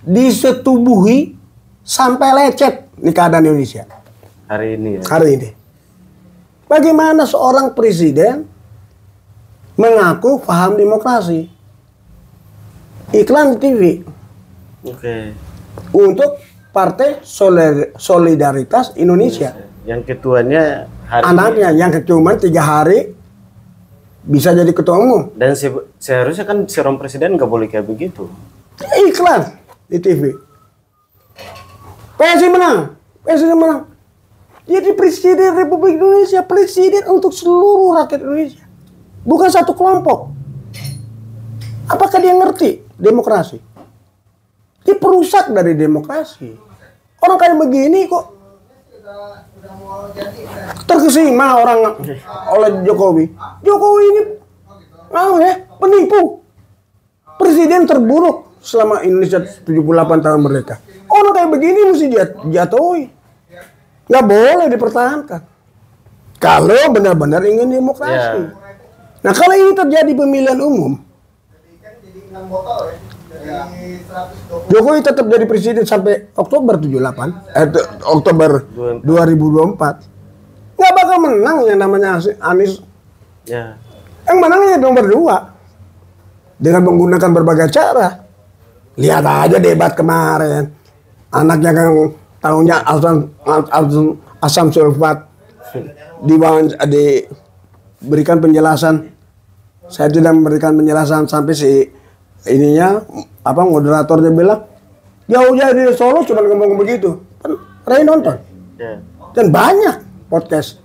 disetubuhi sampai lecet di keadaan Indonesia hari ini. Bagaimana seorang presiden mengaku paham demokrasi? Iklan TV. Untuk Partai Solidaritas Indonesia. Yang ketuanya anaknya yang cuma 3 hari bisa jadi ketua umum. Dan seharusnya kan seorang presiden nggak boleh kayak begitu. Iklan di TV. PSI menang. Jadi presiden Republik Indonesia, presiden untuk seluruh rakyat Indonesia. Bukan satu kelompok. Apakah dia ngerti demokrasi? Dia perusak dari demokrasi. Orang kayak begini kok terkesima orang oleh Jokowi. Jokowi ini penipu. Presiden terburuk selama Indonesia 78 tahun merdeka. Orang kayak begini mesti dijatuhi. Nggak boleh dipertahankan. Kalau benar-benar ingin demokrasi. Nah kalau ini terjadi pemilihan umum, Jokowi tetap jadi presiden sampai Oktober 78, Oktober 2024. Nggak bakal menang yang namanya Anies. Ya. Yang menangnya nomor 2 dengan menggunakan berbagai cara. Lihat aja debat kemarin, anaknya kan tahunya asam sulfat diberikan penjelasan. Saya tidak memberikan penjelasan sampai si ininya moderatornya bilang jauh dari Solo cuma ngomong begitu. Kan Ray nonton. Ya. Dan banyak podcast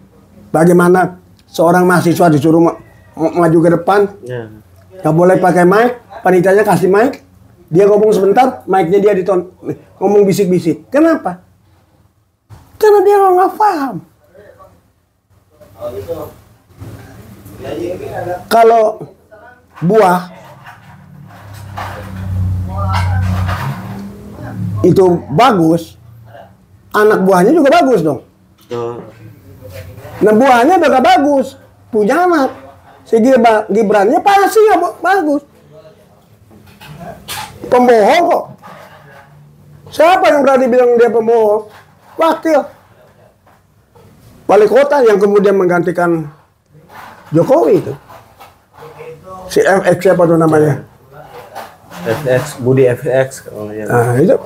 bagaimana seorang mahasiswa disuruh maju ke depan, nggak boleh pakai mic, panitianya kasih mic, dia ngomong sebentar, mic-nya dia ngomong bisik-bisik. Kenapa? Karena dia nggak paham. Kalau buah itu bagus, anak buahnya juga bagus dong. Nah buahnya udah gak bagus, punya anak. Si Gibrannya pasti gak bagus. Pembohong kok. Siapa yang berani bilang dia pembohong? Wakil wali kota yang kemudian menggantikan Jokowi itu. Si FX siapa tuh namanya? FX, Budi FX. Nah itu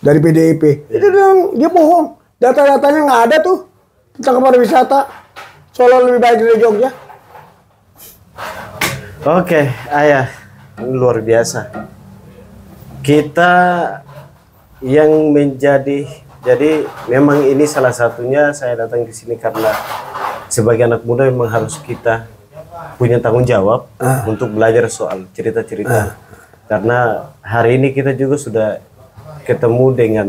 dari PDIP. Itu dia bohong. Data-datanya nggak ada tuh tentang pariwisata. Solo lebih baik dari Jogja. Oke, Ayah, luar biasa. Kita yang jadi memang ini salah satunya saya datang ke sini karena sebagai anak muda memang harus kita punya tanggung jawab untuk belajar soal cerita-cerita. Karena hari ini kita juga sudah ketemu dengan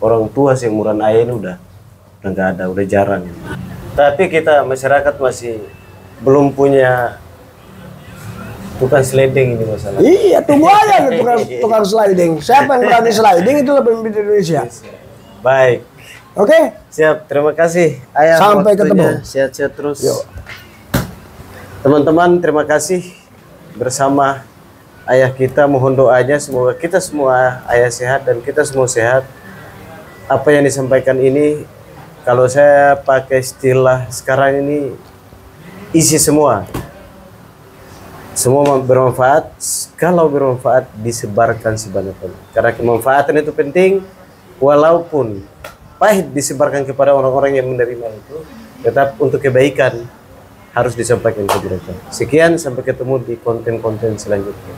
orang tua seumuran ayah ini udah nggak ada, udah jarang. Tapi kita masyarakat masih belum punya tukang sliding ini masalah. Iya, tunggu aja tukang sliding. Siapa yang berani sliding itu pemimpin Indonesia. Baik. Oke. Siap, terima kasih Ayah. Sampai ketemu. Sehat-sehat terus. Yuk. Teman-teman, terima kasih bersama ayah kita. Mohon doanya semoga kita semua ayah sehat dan kita semua sehat. Apa yang disampaikan ini, kalau saya pakai istilah sekarang ini, isi semua. Semua bermanfaat. Kalau bermanfaat, disebarkan sebanyak-banyaknya. Karena kemanfaatan itu penting, walaupun pahit disebarkan kepada orang-orang yang menerima itu, tetap untuk kebaikan harus disampaikan ke mereka. Sekian, sampai ketemu di konten-konten selanjutnya.